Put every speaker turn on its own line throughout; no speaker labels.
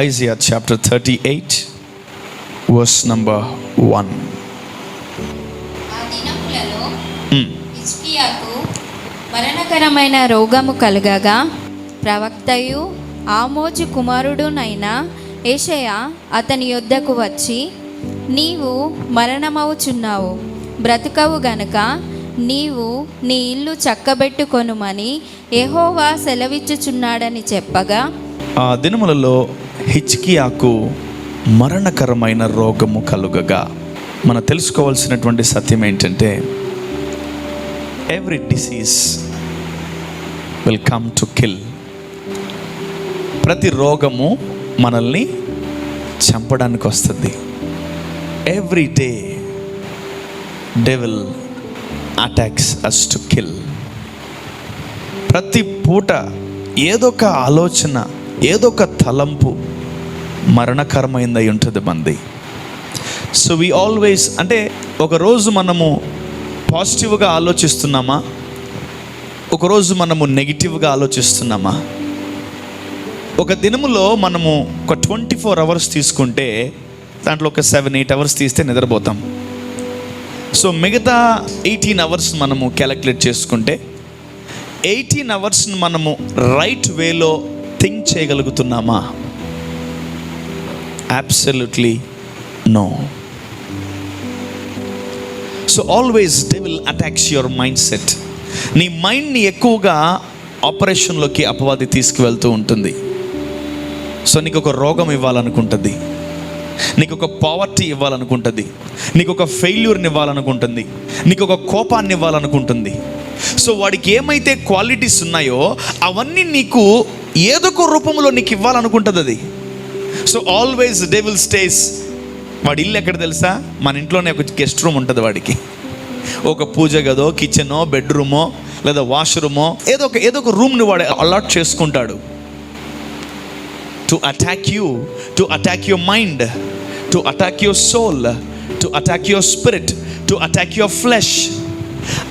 Isaiah chapter 38 verse number 1.
ఆ దినములలో హిజ్కియాకు మరణకరమైన రోగము కలుగగా ప్రవక్తయు ఆమోజు కుమారుడునైన యెషయా అతని యొద్దకు వచ్చి, నీవు మరణమవుచున్నావు, బ్రతుకవు గనుక నీవు నీ ఇల్లు చక్కబెట్టుకొనుమని యెహోవా సెలవిచ్చుచున్నాడని చెప్పగా,
ఆ దినములలో హిజ్కియాకు మరణకరమైన రోగము కలుగగా. మనం తెలుసుకోవాల్సినటువంటి సత్యం ఏంటంటే, every disease will come to kill. ప్రతి రోగము మనల్ని చంపడానికి వస్తుంది. Every day devil attacks us to kill. ప్రతి పూట ఏదో ఒక ఆలోచన, ఏదో ఒక తలంపు మరణకరమైందై ఉంటుంది మంది. సో వి ఆల్వేస్, అంటే ఒకరోజు మనము పాజిటివ్గా ఆలోచిస్తున్నామా, ఒకరోజు మనము నెగిటివ్గా ఆలోచిస్తున్నామా? ఒక దినములో మనము ఒక 24 hours తీసుకుంటే దాంట్లో ఒక 7-8 hours తీస్తే నిద్రపోతాం. సో మిగతా 18 hours మనము క్యాలిక్యులేట్ చేసుకుంటే 18 hours మనము రైట్ వేలో థింక్ చేయగలుగుతున్నామా? Absolutely no. So always devil attacks your mind set. నీ మైండ్ని ఎక్కువగా ఆపరేషన్లోకి అపవాది తీసుకువెళ్తూ ఉంటుంది. సో నీకు ఒక రోగం ఇవ్వాలనుకుంటుంది, నీకు ఒక పావర్టీ ఇవ్వాలనుకుంటుంది, నీకు ఒక ఫెయిల్యూర్ని ఇవ్వాలనుకుంటుంది, నీకు ఒక కోపాన్ని ఇవ్వాలనుకుంటుంది. సో వాడికి ఏమైతే క్వాలిటీస్ ఉన్నాయో అవన్నీ నీకు ఏదో ఒక రూపంలో నీకు ఇవ్వాలనుకుంటుంది అది. So always devil stays. వాడి ఇల్లు ఎక్కడ తెలుసా? మన ఇంట్లోనే ఒక గెస్ట్ రూమ్ ఉంటుంది వాడికి. ఒక పూజ గదో, కిచెనో, బెడ్రూమో లేదా వాష్రూమో, ఏదో ఒక రూమ్ని వాడు అలాట్ చేసుకుంటాడు. To attack you, to attack your mind, to attack your soul, to attack your spirit, to attack your flesh.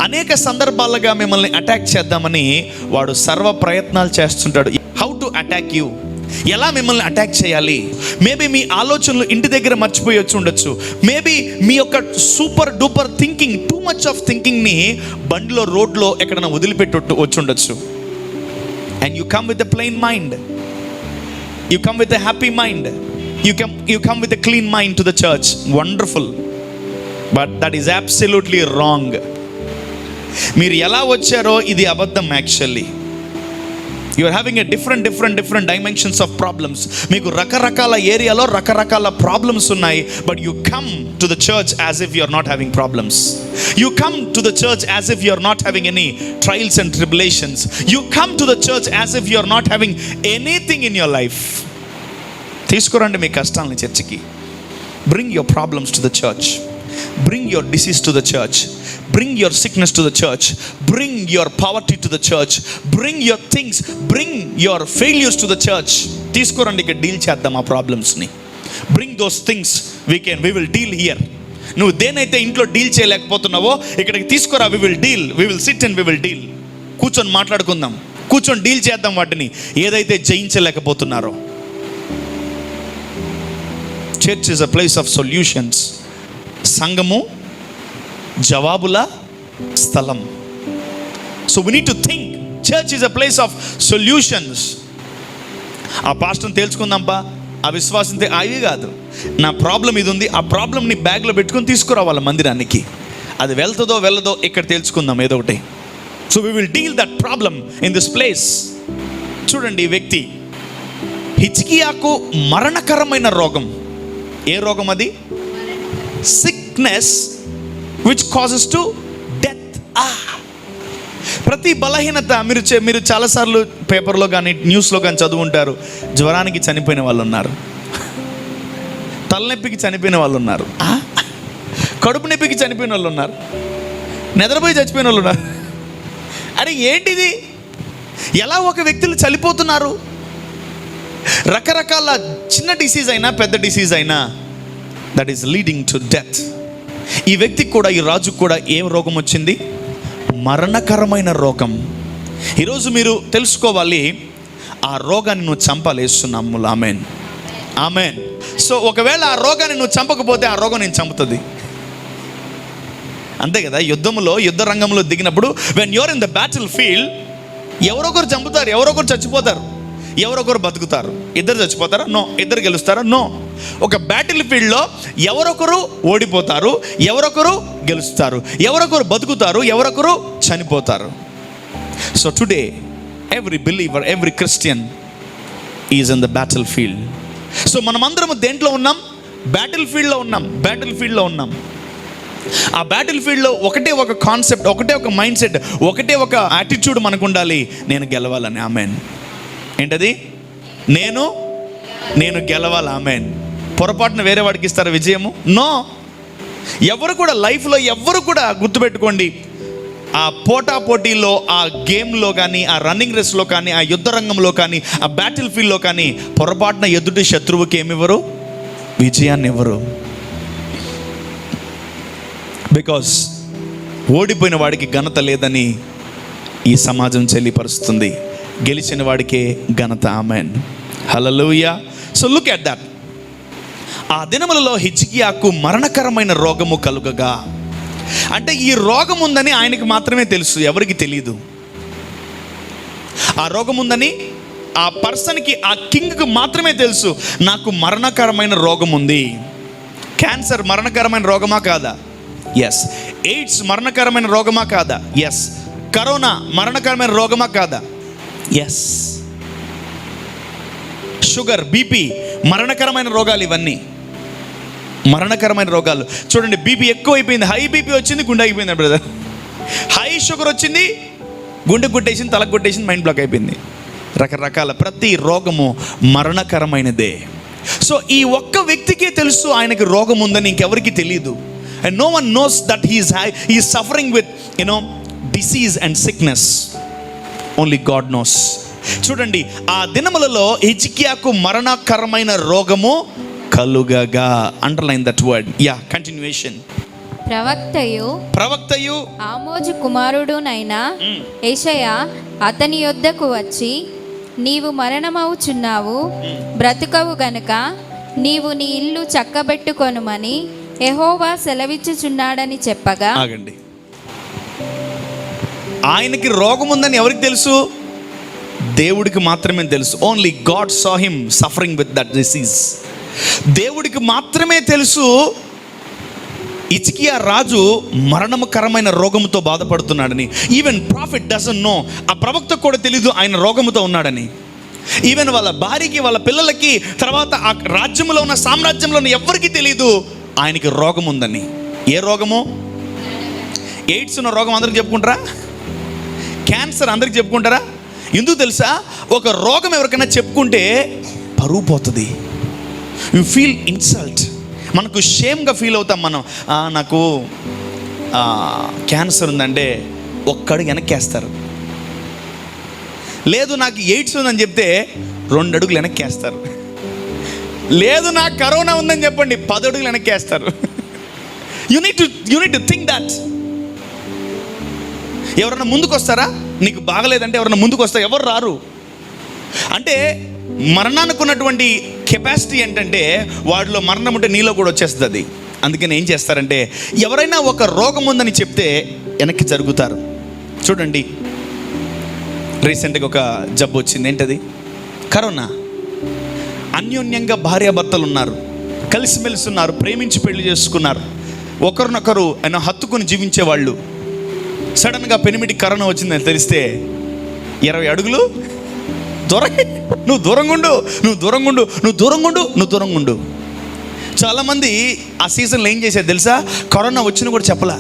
అనేక సందర్భాలుగా మిమ్మల్ని అటాక్ చేద్దామని వాడు సర్వ ప్రయత్నాలు చేస్తుంటాడు. హౌ టు అటాక్ యూ, ఎలా మిమ్మల్ని అటాక్ చేయాలి? మేబీ మీ ఆలోచనలు ఇంటి దగ్గర మర్చిపోయి వచ్చి ఉండొచ్చు. మేబీ మీ యొక్క super duper thinking, too much of థింకింగ్ని బండిలో, రోడ్లో ఎక్కడైనా వదిలిపెట్టి వచ్చి ఉండొచ్చు. And you come with a plain mind, you come with a happy mind, you come with a clean mind to the church. Wonderful, but that is absolutely wrong. మీరు ఎలా వచ్చారో ఇది అబద్ధం. Actually you are having a different dimensions of problems. మీకు రకరకాల ఏరియాలో రకరకాల problems ఉన్నాయి. but you come to the church as if you are not having problems. You come to the church as if you are not having any trials and tribulations. You come to the church as if you are not having anything in your life. తీసుకురండి మీ కష్టాలని చర్చికి. bring your problems to the church, bring your disease to the church, bring your sickness to the church, bring your poverty to the church, bring your things, bring your failures to the church. తీసుకురండి, ఇక్కడ deal చేద్దాం ఆ ప్రాబ్లమ్స్ని. bring those things, we will deal here. నువ్వు దేనైతే ఇంట్లో deal చేయలేకపోతున్నావో ఇక్కడికి తీసుకురా. we will sit and we will deal. కూర్చొని మాట్లాడుకుందాం, కూర్చొని డీల్ చేద్దాం వాటిని ఏదైతే జయించలేకపోతున్నారో. Church is a place of solutions. సంఘము జవాబుల స్థలం. So we need to think. Church is a place of solutions. ఆ పాస్టర్ని తేల్చుకుందాంపా, ఆ విశ్వాసం అవి కాదు. నా ప్రాబ్లం ఇది ఉంది, ఆ ప్రాబ్లంని బ్యాగ్లో పెట్టుకొని తీసుకురావాలి మందిరానికి. అది వెళ్తుందో వెళ్ళదో ఇక్కడ తేల్చుకుందాం ఏదో ఒకటి. So we will deal that problem in this place. చూడండి, ఈ వ్యక్తి హిజ్కియాకు మరణకరమైన రోగం. ఏ రోగం అది? Sickness which causes to death. ప్రతి బలహీనత మీరు చాలాసార్లు పేపర్లో కానీ న్యూస్లో కానీ చదువుంటారు. జ్వరానికి చనిపోయిన వాళ్ళు ఉన్నారు, తలనొప్పికి చనిపోయిన వాళ్ళు ఉన్నారు, కడుపు నొప్పికి చనిపోయిన వాళ్ళు ఉన్నారు, నిద్రపోయి చచ్చిపోయిన వాళ్ళు ఉన్నారు. అరే ఏంటిది? ఎలా ఒక వ్యక్తులు చనిపోతున్నారు? రకరకాల చిన్న డిసీజ్ అయినా పెద్ద డిసీజ్ అయినా that is leading to death. ఈ వ్యక్తికి కూడా, ఈ రాజుకు కూడా ఏం రోగం వచ్చింది? మరణకరమైన రోగం. ఈరోజు మీరు తెలుసుకోవాలి, ఆ రోగాన్ని నువ్వు చంపాలేస్తున్నాము. ఆమేన్. ఆమేన్. సో ఒకవేళ ఆ రోగాన్ని నువ్వు చంపకపోతే ఆ రోగం నేను చంపుతుంది. అంతే కదా, యుద్ధ రంగంలో దిగినప్పుడు when you're in the battle field, ఎవరొకరు చంపుతారు, ఎవరొకరు చచ్చిపోతారు, ఎవరొకరు బతుకుతారు. ఇద్దరు చచ్చిపోతారా? నో. ఇద్దరు గెలుస్తారా? నో. ఒక బ్యాటిల్ ఫీల్డ్లో ఎవరొకరు ఓడిపోతారు, ఎవరొకరు గెలుస్తారు, ఎవరొకరు బతుకుతారు, ఎవరొకరు చనిపోతారు. So today every believer, every Christian is in the battle field. So మనమందరం దేంట్లో ఉన్నాం? బ్యాటిల్ ఫీల్డ్లో ఉన్నాం. ఆ బ్యాటిల్ ఫీల్డ్లో ఒకటే ఒక కాన్సెప్ట్, ఒకటే ఒక మైండ్ సెట్, ఒకటే ఒక యాటిట్యూడ్ మనకు ఉండాలి, నేను గెలవాలని. ఆమెన్. ఏంటది? నేను గెలవాలి. ఆమెన్. పొరపాటున వేరే వాడికి ఇస్తారా విజయము? నో. ఎవరు కూడా లైఫ్లో గుర్తుపెట్టుకోండి, ఆ పోటీలో, ఆ గేమ్లో కానీ, ఆ రన్నింగ్ రేస్లో కానీ, ఆ యుద్ధ రంగంలో కానీ, ఆ బ్యాటిల్ ఫీల్డ్లో కానీ పొరపాటున ఎదుటి శత్రువుకి ఏమివ్వరు? విజయాన్ని ఇవ్వరు. బికాస్ ఓడిపోయిన వాడికి ఘనత లేదని ఈ సమాజం చెల్లిపరుస్తుంది, గెలిచిన వాడికే ఘనత. Amen. Hallelujah. So look at that. ఆ దినములలో హిజ్కియాకు మరణకరమైన రోగము కలుగగా, అంటే ఈ రోగం ఉందని ఆయనకి మాత్రమే తెలుసు, ఎవరికి తెలియదు. ఆ రోగం ఉందని ఆ పర్సన్కి, ఆ కింగ్కి మాత్రమే తెలుసు, నాకు మరణకరమైన రోగం ఉంది. క్యాన్సర్ మరణకరమైన రోగమా కాదా? ఎస్. ఎయిడ్స్ మరణకరమైన రోగమా కాదా? ఎస్. కరోనా మరణకరమైన రోగమా కాదా? ఎస్. షుగర్, బీపీ మరణకరమైన రోగాలు, ఇవన్నీ మరణకరమైన రోగాలు. చూడండి, బీపీ ఎక్కువ అయిపోయింది, హై బీపీ వచ్చింది, గుండె అయిపోయింది బ్రదర్. హై షుగర్ వచ్చింది, గుండె కొట్టేసింది, తలకు కొట్టేసింది, మైండ్ బ్లాక్ అయిపోయింది. రకరకాల ప్రతి రోగము మరణకరమైనదే. సో ఈ ఒక్క వ్యక్తికే తెలుసు ఆయనకి రోగం ఉందని, ఇంకెవరికి తెలియదు. And no one knows that he is suffering with, disease and sickness. Only God knows. చూడండి, ఆ దినములలో హిజ్కియాకు మరణకరమైన రోగము కలుగగా. Underline that word. Yeah, continuation. ప్రవక్తయు
ఆమోజు కుమారుడునైన యెషయా అతని యొద్దకు వచ్చి, నీవు మరణమవుచున్నావు, బ్రతుకవు గనుక నీవు నీ ఇల్లు చక్కబెట్టుకొనుమని యెహోవా సెలవిచ్చుచున్నాడని చెప్పగా.
ఆగండి. ఆయనకి రోగం ఉందని ఎవరికి తెలుసు? దేవుడికి మాత్రమే తెలుసు. Only God saw him suffering with that disease. దేవుడికి మాత్రమే తెలుసు హిజ్కియా రాజు మరణకరమైన రోగముతో బాధపడుతున్నాడని. Even prophet doesn't know. ఆ ప్రవక్తకు కూడా తెలీదు ఆయన రోగముతో ఉన్నాడని. ఈవెన్ వాళ్ళ భార్యకి, వాళ్ళ పిల్లలకి, తర్వాత ఆ రాజ్యంలో ఉన్న, సామ్రాజ్యంలో ఉన్న ఎవరికి తెలీదు ఆయనకి రోగం ఉందని. ఏ రోగము? ఎయిడ్స్ ఉన్న రోగం అందరికి చెప్పుకుంటారా? క్యాన్సర్ అందరికి చెప్పుకుంటారా? ఎందుకు తెలుసా? ఒక రోగం ఎవరికైనా చెప్పుకుంటే పరువు పోతుంది. You feel insult. మనకు షేమ్గా ఫీల్ అవుతాం మనం. నాకు క్యాన్సర్ ఉందంటే ఒక్కడు వెనక్కేస్తారు. లేదు నాకు ఎయిడ్స్ ఉందని చెప్తే 2 అడుగులు వెనక్కేస్తారు. లేదు నాకు కరోనా ఉందని చెప్పండి 10 అడుగులు వెనక్కేస్తారు. You need to think that. ఎవరన్నా ముందుకు వస్తారా? నీకు బాగలేదంటే ఎవరన్నా ముందుకు వస్తారా? ఎవరు రారు. అంటే మరణానికి ఉన్నటువంటి కెపాసిటీ ఏంటంటే, వాడిలో మరణం ఉంటే నీలో కూడా వచ్చేస్తుంది. అందుకని ఏం చేస్తారంటే, ఎవరైనా ఒక రోగం ఉందని చెప్తే వెనక్కి జరుగుతారు. చూడండి, రీసెంట్గా ఒక జబ్బు వచ్చింది. ఏంటది? కరోనా. అన్యోన్యంగా భార్యాభర్తలు ఉన్నారు, కలిసిమెలిసి ఉన్నారు, ప్రేమించి పెళ్లి చేసుకున్నారు, ఒకరినొకరు హత్తుకుని జీవించేవాళ్ళు. సడన్గా పెనిమిటి కరోనా వచ్చిందని తెలిస్తే 20 అడుగులు నువ్వు దూరంగా ఉండు. చాలామంది ఆ సీజన్లో ఏం చేశారు తెలుసా? కరోనా వచ్చినా కూడా చెప్పలా.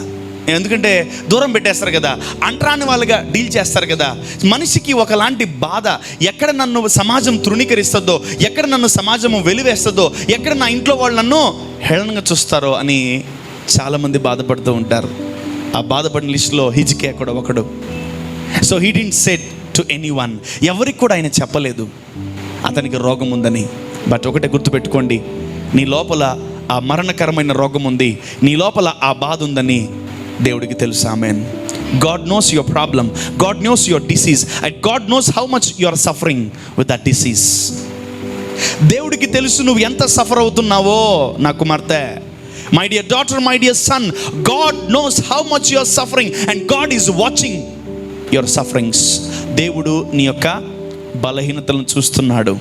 ఎందుకంటే దూరం పెట్టేస్తారు కదా, అంటరాని వాళ్ళుగా డీల్ చేస్తారు కదా. మనిషికి ఒకలాంటి బాధ, ఎక్కడ నన్ను సమాజం తృణీకరిస్తుందో, ఎక్కడ నన్ను సమాజం వెలివేస్తుందో, ఎక్కడ నా ఇంట్లో వాళ్ళు నన్ను హేళనగా చూస్తారో అని చాలామంది బాధపడుతూ ఉంటారు. ఆ బాధపడిన లిస్టులో హిజ్కియా కూడా ఒకడు. So he didn't said to anyone. ఎవరికి కూడా ఆయన చెప్పలేదు అతనికి రోగం ఉందని. బట్ ఒకటే గుర్తుపెట్టుకోండి, నీ లోపల ఆ మరణకరమైన రోగం ఉంది, నీ లోపల ఆ బాధ ఉందని దేవుడికి తెలుసు. ఆమేన్. God knows your problem, God knows your disease, and God knows how much you are suffering with that disease. దేవుడికి తెలుసు నువ్వు ఎంత సఫర్ అవుతున్నావో నా కుమార్తె. My dear daughter, my dear son, God knows how much you are suffering and God is watching your sufferings. దేవుడు నీ యొక్క బలహీనతలను చూస్తున్నాడు.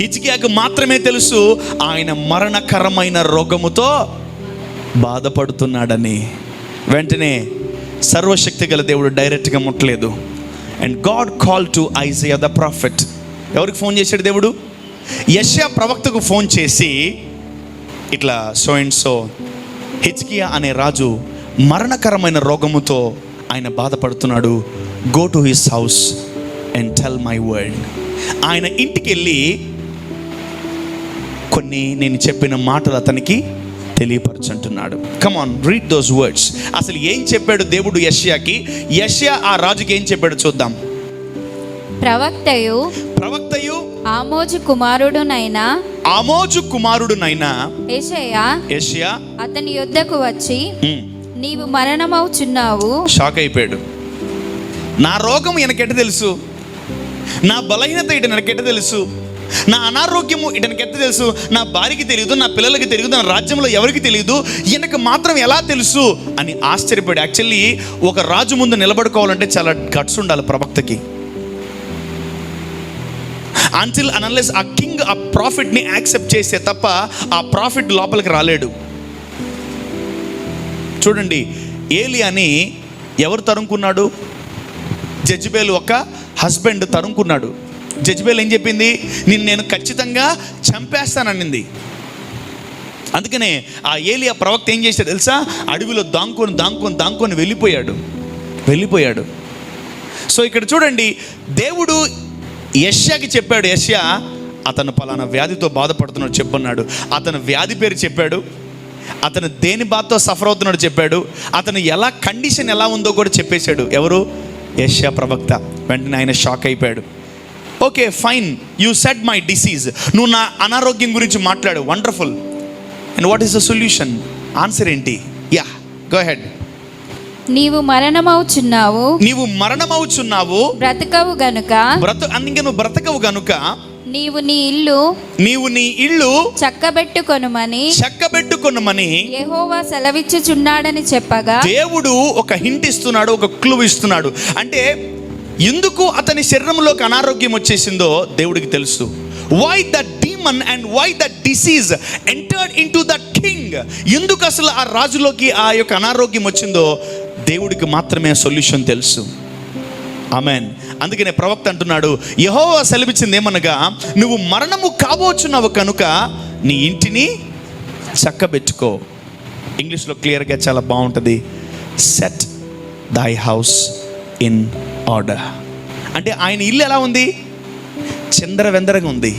హిజ్కియాకు మాత్రమే తెలుసు ఆయన మరణకరమైన రోగముతో బాధపడుతున్నాడని. వెంటనే సర్వశక్తి గల దేవుడు డైరెక్ట్గా ముట్టలేదు. And God call to Isaiah the prophet. ఎవరికి ఫోన్ చేశాడు దేవుడు? యెషయా ప్రవక్తకు ఫోన్ చేసి, ఇట్లా సో అండ్ సో హిజ్కియా అనే రాజు మరణకరమైన రోగముతో ఆయన బాధపడుతున్నాడు. Go to his house and tell my word. ఆయన ఇంటికి వెళ్ళి కొన్ని నేను చెప్పిన మాటలు అతనికి తెలియపరచుంటున్నాడు. Come on, read those words. అసలు ఏం చెప్పాడు దేవుడు యెషయాకి? యెషయా ఆ రాజుకి ఏం చెప్పాడు చూద్దాం. ప్రవక్తయు
ఆమోజు కుమారుడునైన యెషయా అతని యొద్దకు వచ్చి, నీవు మరణమవుచున్నావు.
షాక్ అయిపోయాడు. నా రోగం ఈయనకెట్ట తెలుసు? నా బలహీనత ఈయనకెట్ట తెలుసు? నా అనారోగ్యము ఈయనకెట్ట తెలుసు? నా భార్యకి తెలియదు, నా పిల్లలకి తెలియదు, నా రాజ్యంలో ఎవరికి తెలియదు, ఈయనకు మాత్రం ఎలా తెలుసు అని ఆశ్చర్యపడి. యాక్చువల్లీ ఒక రాజు ముందు నిలబడుకోవాలంటే చాలా గట్స్ ఉండాలి ప్రవక్తకి. అంటిల్ అండ్ అన్లెస్ ఆ కింగ్ ఆ ప్రాఫిట్ని యాక్సెప్ట్ చేస్తే తప్ప ఆ ప్రాఫిట్ లోపలికి రాలేడు. చూడండి, ఏలియాని ఎవరు తరుముకున్నాడు? జెజబేల్ ఒక హస్బెండ్ తరుముకున్నాడు. జెజబేల్ ఏం చెప్పింది? నేను ఖచ్చితంగా చంపేస్తాననింది. అందుకనే ఆ ఏలియా ప్రవక్త ఏం చేశాడు తెలుసా? అడవిలో దాంకొని వెళ్ళిపోయాడు. సో ఇక్కడ చూడండి, దేవుడు యెషయాకి చెప్పాడు, యెషయా అతను పలానా వ్యాధితో బాధపడుతున్నాడు చెప్పన్నాడు. అతను వ్యాధి పేరు చెప్పాడు, అతను దేని బాధతో సఫర్ అవుతున్నాడు చెప్పాడు, అతను ఎలా కండిషన్ ఎలా ఉందో కూడా చెప్పేశాడు. ఎవరు? యెషయా ప్రవక్త. వెంటనే ఆయన షాక్ అయిపోయాడు. Okay fine, you said my disease. నువ్వు నా అనారోగ్యం గురించి మాట్లాడు, wonderful. And what is the solution? Answer ఏంటి? Yeah, go ahead.
నీవు మరణమవుచున్నావు. బ్రతకవు గనుక నీవు నీ ఇల్లు చక్కబెట్టుకొనుమని యెహోవా సెలవిచ్చుచున్నాడని చెప్పగా,
దేవుడు ఒక హింట్ ఇస్తున్నాడు, ఒక క్లూ ఇస్తున్నాడు. అంటే ఎందుకు అతని శరీరంలోకి అనారోగ్యం వచ్చేసిందో దేవుడికి తెలుసు. Why the demon and why the disease entered into the king. ఎందుకు అసలు ఆ రాజులోకి ఆ యొక్క అనారోగ్యం వచ్చిందో దేవుడికి మాత్రమే సొల్యూషన్ తెలుసు. ఆమెన్. అందుకనే ప్రవక్త అంటున్నాడు, యెహోవా సెలవిచ్చింది ఏమనగా, నువ్వు మరణము కాబోచున్నావు కనుక నీ ఇంటిని చక్కబెట్టుకో. ఇంగ్లీష్లో క్లియర్గా చాలా బాగుంటుంది, సెట్ దై హౌస్ ఇన్ ఆర్డర్. అంటే ఆయన ఇల్లు ఎలా ఉంది? చిందరవెందరగా ఉంది.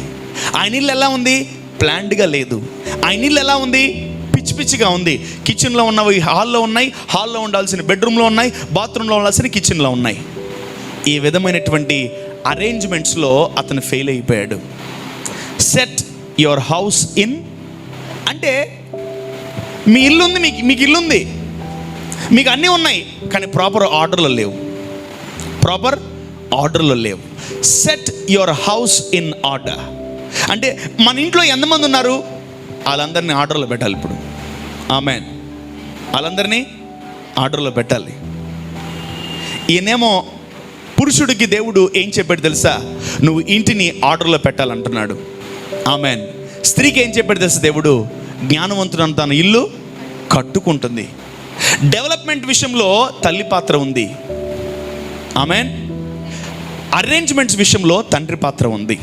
ఆయన ఇల్లు ఎలా ఉంది? ప్లాన్డ్గా లేదు. ఆయన ఇల్లు ఎలా ఉంది? పిచ్చిగా ఉంది. కిచెన్లో ఉన్నవి హాల్లో ఉన్నాయి, హాల్లో ఉండాల్సిన బెడ్రూమ్లో ఉన్నాయి, బాత్రూంలో ఉండాల్సిన కిచెన్లో ఉన్నాయి. ఈ విధమైనటువంటి అరేంజ్మెంట్స్లో అతను ఫెయిల్ అయిపోయాడు. సెట్ యువర్ హౌస్ ఇన్ అంటే మీ ఇల్లు ఉంది, మీకు ఇల్లు ఉంది, మీకు అన్నీ ఉన్నాయి, కానీ ప్రాపర్ ఆర్డర్లో లేవు. Set your house in order అంటే మన ఇంట్లో ఎంతమంది ఉన్నారు? వాళ్ళందరినీ ఆర్డర్లో పెట్టాలి. ఇప్పుడు ఆమెన్, వాళ్ళందరినీ ఆర్డర్లో పెట్టాలి. ఈయనేమో పురుషుడికి దేవుడు ఏం చెప్పాడు తెలుసా? నువ్వు ఇంటిని ఆర్డర్లో పెట్టాలంటున్నాడు. ఆమెన్. స్త్రీకి ఏం చెప్పాడు తెలుసా దేవుడు? జ్ఞానవంతుడు తన ఇల్లు కట్టుకుంటుంది. డెవలప్మెంట్ విషయంలో తల్లి పాత్ర ఉంది. ఆమెన్. అరేంజ్మెంట్స్ విషయంలో తండ్రి పాత్ర ఉంది.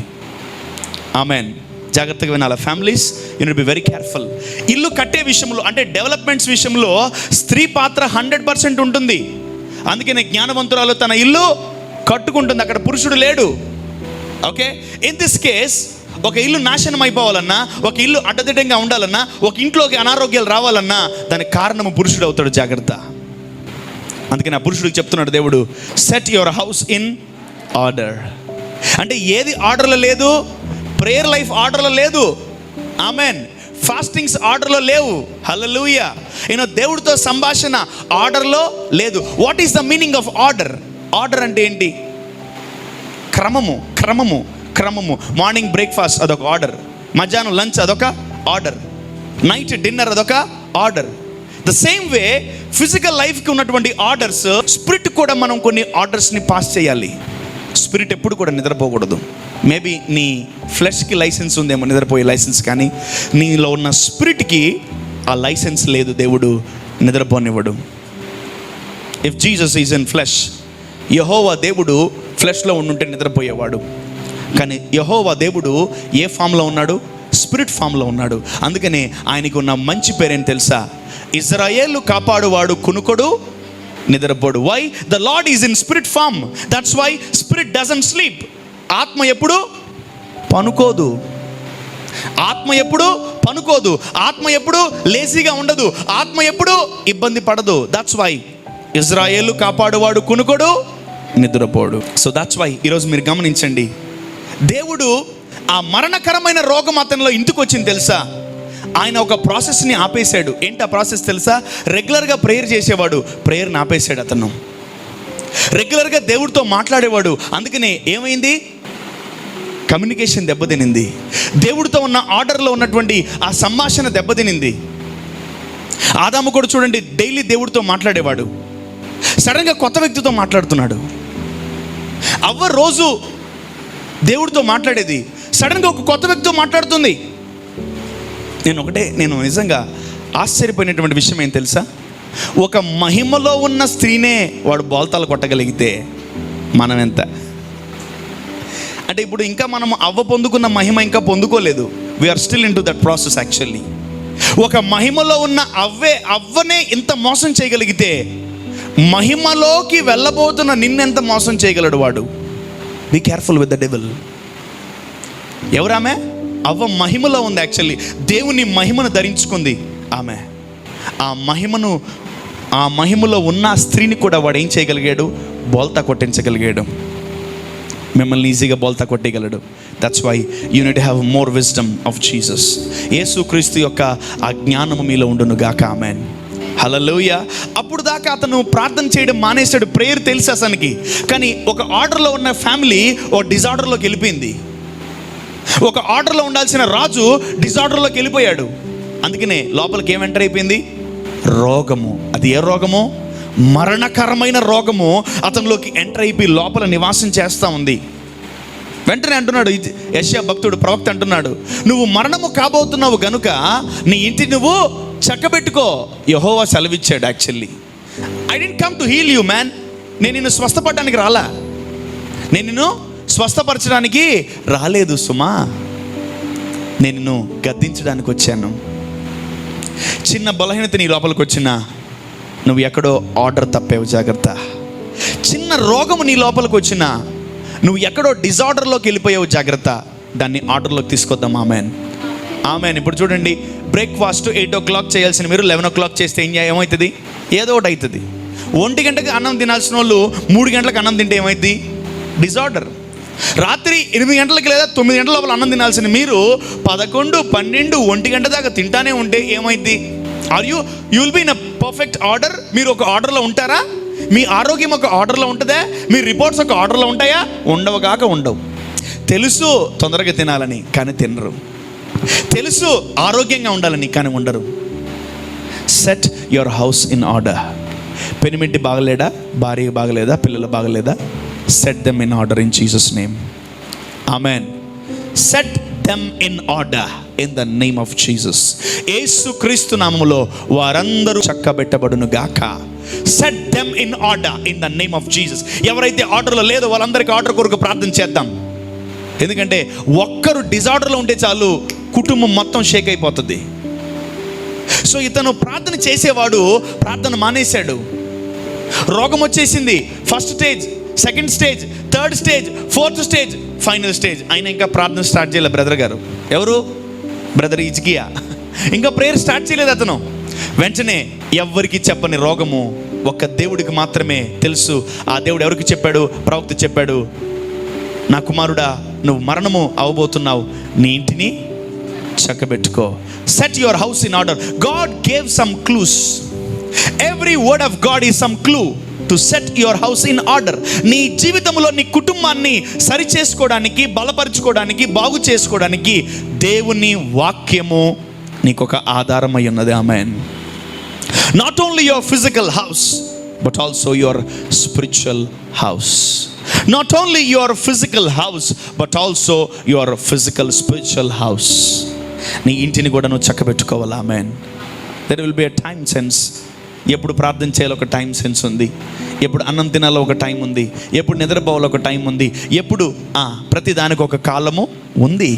ఆమెన్. జాగ్రత్తగా వినాలి families, you need be very careful. ఇల్లు కట్టే విషయంలో అంటే డెవలప్మెంట్స్ విషయంలో స్త్రీ పాత్ర 100% ఉంటుంది. అందుకనే జ్ఞానవంతురాలు తన ఇల్లు కట్టుకుంటుంది, అక్కడ పురుషుడు లేడు. ఓకే, ఇన్ దిస్ కేస్ ఒక ఇల్లు నాశనం అయిపోవాలన్నా, ఒక ఇల్లు అడ్డదిడ్డంగా ఉండాలన్నా, ఒక ఇంట్లోకి అనారోగ్యాలు రావాలన్నా దానికి కారణము పురుషుడు అవుతాడు. జాగ్రత్త. అందుకని ఆ పురుషుడికి చెప్తున్నాడు దేవుడు, set your house in order. అంటే ఏది ఆర్డర్లో లేదు? ప్రేయర్ లైఫ్ ఆర్డర్లో లేదు. ఆమెన్. ఫాస్టింగ్స్ ఆర్డర్లో లేవు. హల్లెలూయా. దేవుడితో సంభాషణ ఆర్డర్లో లేదు. What is the meaning of order? Order అంటే ఏంటి? క్రమము. క్రమము. మార్నింగ్ బ్రేక్ఫాస్ట్ అదొక ఆర్డర్, మధ్యాహ్నం లంచ్ అదొక ఆర్డర్, నైట్ డిన్నర్ అదొక order. The same way physical లైఫ్కి ఉన్నటువంటి ఆర్డర్స్, స్పిరిట్ కూడా మనం కొన్ని ఆర్డర్స్ని పాస్ చేయాలి. స్పిరిట్ ఎప్పుడు కూడా నిద్రపోకూడదు. మేబీ నీ ఫ్లెష్కి లైసెన్స్ ఉందేమో, నిద్రపోయే లైసెన్స్, కానీ నీలో ఉన్న స్పిరిట్కి ఆ లైసెన్స్ లేదు, దేవుడు నిద్రపోనివ్వడు. If Jesus is in flesh, యెహోవా దేవుడు ఫ్లెష్లో ఉండుంటే నిద్రపోయేవాడు. కానీ యెహోవా దేవుడు ఏ ఫామ్లో ఉన్నాడు? స్పిరిట్ ఫామ్లో ఉన్నాడు. అందుకనే ఆయనకు ఉన్న మంచి పేరేంటి తెలుసా? ఇజ్రాయేలు కాపాడువాడు కునుకొడు, నిద్రపోడు. Why? The Lord is in spirit form, that's why spirit doesn't sleep. ఆత్మ ఎప్పుడు పనుకోదు, ఆత్మ ఎప్పుడు పనుకోదు, ఆత్మ ఎప్పుడు లేజీగా ఉండదు, ఆత్మ ఎప్పుడు ఇబ్బంది పడదు. దట్స్ వై ఇజ్రాయేలు కాపాడువాడు కునుకొడు, నిద్రపోడు. సో దట్స్ వై ఈరోజు మీరు గమనించండి, దేవుడు ఆ మరణకరమైన రోగం అతనిలో ఇంటికి వచ్చింది తెలుసా? ఆయన ఒక ప్రాసెస్ని ఆపేశాడు. ఏంటి ఆ ప్రాసెస్ తెలుసా? రెగ్యులర్గా ప్రేయర్ చేసేవాడు, ప్రేయర్ని ఆపేశాడు. అతను రెగ్యులర్గా దేవుడితో మాట్లాడేవాడు. అందుకనే ఏమైంది? కమ్యూనికేషన్ దెబ్బతినింది. దేవుడితో ఉన్న ఆర్డర్లో ఉన్నటువంటి ఆ సంభాషణ దెబ్బతినింది. ఆదాము కూడా చూడండి, డైలీ దేవుడితో మాట్లాడేవాడు, సడన్గా కొత్త వ్యక్తితో మాట్లాడుతున్నాడు. అవ్వ రోజు దేవుడితో మాట్లాడేది, సడన్గా ఒక కొత్త వ్యక్తితో మాట్లాడుతుంది. నేను నిజంగా ఆశ్చర్యపోయినటువంటి విషయం ఏం తెలుసా? ఒక మహిమలో ఉన్న స్త్రీనే వాడు బోల్తాలు కొట్టగలిగితే మనం ఎంత? అంటే ఇప్పుడు ఇంకా మనం అవ్వ పొందుకున్న మహిమ ఇంకా పొందుకోలేదు. We are still in to that process. Actually ఒక మహిమలో ఉన్న అవ్వనే ఇంత మోసం చేయగలిగితే మహిమలోకి వెళ్ళబోతున్న నిన్నెంత మోసం చేయగలడు వాడు? Be careful with the devil. ఎవరామె? అవ్వ మహిమలో ఉంది. యాక్చువల్లీ దేవుని మహిమను ధరించుకుంది ఆమె. ఆ మహిమలో ఉన్న స్త్రీని కూడా వాడు ఏం చేయగలిగాడు? బోల్తా కొట్టించగలిగాడు. మిమ్మల్ని ఈజీగా బోల్తా కొట్టగలడు. That's why you need to have more wisdom of Jesus. యేసుక్రీస్తు యొక్క ఆ జ్ఞానము మీలో ఉండును గాక. ఆమేన్. హల్లెలూయా. అప్పుడు దాకా అతను ప్రార్థన చేయడం మానేశాడు. ప్రేయర్ తెలుసు అతనికి, కానీ ఒక ఆర్డర్లో ఉన్న ఫ్యామిలీ ఓ డిజార్డర్లోకి వెళ్ళిపోయింది. ఒక ఆర్డర్లో ఉండాల్సిన రాజు డిజార్డర్లోకి వెళ్ళిపోయాడు. అందుకనే లోపలికి ఏం ఎంటర్ అయిపోయింది? రోగము. అది ఏ రోగము? మరణకరమైన రోగము అతనిలోకి ఎంటర్ అయిపోయి లోపల నివాసం చేస్తూ ఉంది. వెంటనే అంటున్నాడు యెషయా భక్తుడు, ప్రవక్త అంటున్నాడు, నువ్వు మరణము కాబోతున్నావు గనుక నీ ఇంటి నువ్వు చక్కబెట్టుకో. యెహోవా సెలవిచ్చాడు. Actually I didn't come to heal you man. నేను నిన్ను స్వస్థపడడానికి రాలా, నేను నిన్ను స్వస్థపరచడానికి రాలేదు సుమా, నేను నిన్ను గద్దించడానికి వచ్చాను. చిన్న బలహీనత నీ లోపలికి వచ్చినా నువ్వు ఎక్కడో ఆర్డర్ తప్పేవు, జాగ్రత్త. చిన్న రోగము నీ లోపలికి వచ్చినా నువ్వు ఎక్కడో డిజార్డర్లోకి వెళ్ళిపోయావు, జాగ్రత్త. దాన్ని ఆర్డర్లోకి తీసుకొద్దాం. Amen, amen. ఇప్పుడు చూడండి, బ్రేక్ఫాస్ట్ 8 o'clock చేయాల్సిన మీరు 11 o'clock చేస్తే ఏమవుతుంది? ఏదో ఒకటి అవుతుంది. 1 గంటకి అన్నం తినాల్సిన వాళ్ళు 3 గంటలకు అన్నం తింటే ఏమైంది? డిజార్డర్. రాత్రి 8 గంటలకి లేదా 9 గంటల లోపల అన్నం తినాల్సిన మీరు 11, 12, 1 గంట దాకా తింటానే ఉంటే ఏమైంది? You will be in a perfect order. మీరు ఒక ఆర్డర్లో ఉంటారా? మీ ఆరోగ్యం ఒక ఆర్డర్లో ఉంటుందా? మీ రిపోర్ట్స్ ఒక ఆర్డర్లో ఉంటాయా? ఉండవుగాక ఉండవు. తెలుసు తొందరగా తినాలని, కానీ తినరు. తెలుసు ఆరోగ్యంగా ఉండాలని, కానీ ఉండరు. Set your house in order. పెనిమిటి బాగలేదా? భార్య బాగలేదా? పిల్లలు బాగలేదా? Set them in order in Jesus name. Amen. Set them in order in the name of Jesus. యేసుక్రీస్తు నామములో వారందరూ చక్కబెట్టబడును గాక. Set them in order in the name of Jesus. ఎవరైతే ఆర్డర్లో లేదో వాళ్ళందరికీ ఆర్డర్ కొరకు ప్రార్థన చేద్దాం. ఎందుకంటే ఒక్కరు డిజార్డర్లో ఉంటే చాలు, కుటుంబం మొత్తం షేక్ అయిపోతుంది. సో ఇతను ప్రార్థన చేసేవాడు ప్రార్థన మానేశాడు. రోగం వచ్చేసింది. First stage, second stage, third stage, fourth stage, final stage. ఆయన ఇంకా ప్రార్థన స్టార్ట్ చేయలేదు. బ్రదర్ గారు ఎవరు? బ్రదర్ ఇజ్కియా ఇంకా ప్రేయర్ స్టార్ట్ చేయలేదు అతను. వెంటనే ఎవ్వరికి చెప్పని రోగము ఒక్క దేవుడికి మాత్రమే తెలుసు. ఆ దేవుడు ఎవరికి చెప్పాడు? ప్రవక్త చెప్పాడు, నా కుమారుడా, నువ్వు మరణము అవబోతున్నావు, నీ ఇంటిని చక్కబెట్టుకో. Set your house in order. God gave some clues. Every word of God is some clue to set your house in order. నీ జీవితంలో నీ కుటుంబాన్ని సరి చేసుకోవడానికి, బలపరుచుకోవడానికి, బాగు చేసుకోవడానికి దేవుని వాక్యము నీకు ఒక ఆధారమై ఉన్నది. Amen. Not only your physical house but also your spiritual house. Not only your physical house but also your physical spiritual house. నీ ఇంటిని కూడా నువ్వు చక్కబెట్టుకోవాలి. ఆమేన్. There will be a time sense. ఎప్పుడు ప్రార్థన చేయాలో ఒక టైం సెన్స్ ఉంది, ఎప్పుడు అన్నం తినాలో ఒక టైం ఉంది, ఎప్పుడు నిద్రపోవాలో ఒక టైం ఉంది, ఎప్పుడు ప్రతి దానికి ఒక కాలము ఉంది.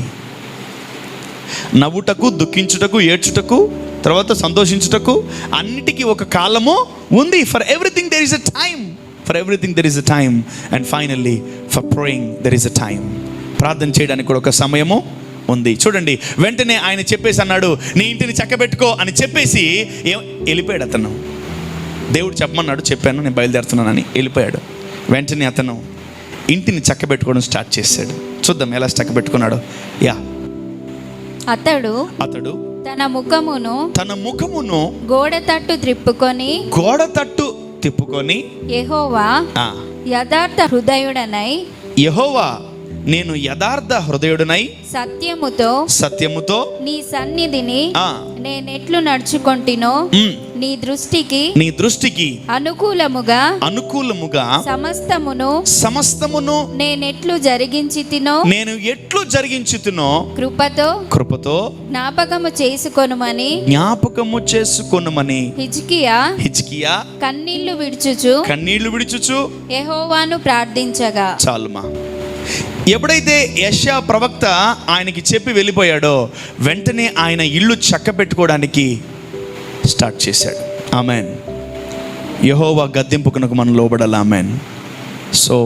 నవ్వుటకు, దుఃఖించుటకు, ఏడ్చుటకు, తర్వాత సంతోషించుటకు అన్నిటికీ ఒక కాలము ఉంది. For everything there is a time. For everything there is a time. And finally for praying there is a time. ప్రార్థన చేయడానికి కూడా ఒక సమయము ఉంది. చూడండి, వెంటనే ఆయన చెప్పేసి అన్నాడు, నీ ఇంటిని చక్కబెట్టుకో అని చెప్పేసి వెళ్ళిపోయాడు అతను. దేవుడు చెప్పమన్నాడు, చెప్పాను, నేను బయలుదేరుతున్నానని వెళ్ళిపోయాడు. వెంటనే అతను ఇంటిని చక్కబెట్టుకోవడం స్టార్ట్ చేశాడు. చూద్దాం ఎలా చక్కబెట్టుకున్నాడు. అతడు
తన ముఖమును గోడ తట్టు తిప్పుకొని యెహోవా యథార్థ హృదయుడనై
నేను యథార్థ హృదయుడనై సత్యముతో నీ
సన్నిధిని నేనెట్లు నడుచుకొంటినో నీ దృష్టికి అనుకూలముగా సమస్తమును నేను ఎట్లు జరిగించితినో కృపతో జ్ఞాపకము చేసుకొనుమని హిజ్కియా కన్నీళ్లు విడుచుచు యెహోవాను ప్రార్థించగా.
చాలుమా. ఎప్పుడైతే యెషయా ప్రవక్త ఆయనకి చెప్పి వెళ్ళిపోయాడో వెంటనే ఆయన ఇల్లు చక్కబెట్టుకోవడానికి స్టార్ట్ చేశాడు. ఆమెన్. యెహోవా గద్దింపునకు మనం లోబడాలి. ఆమెన్. సో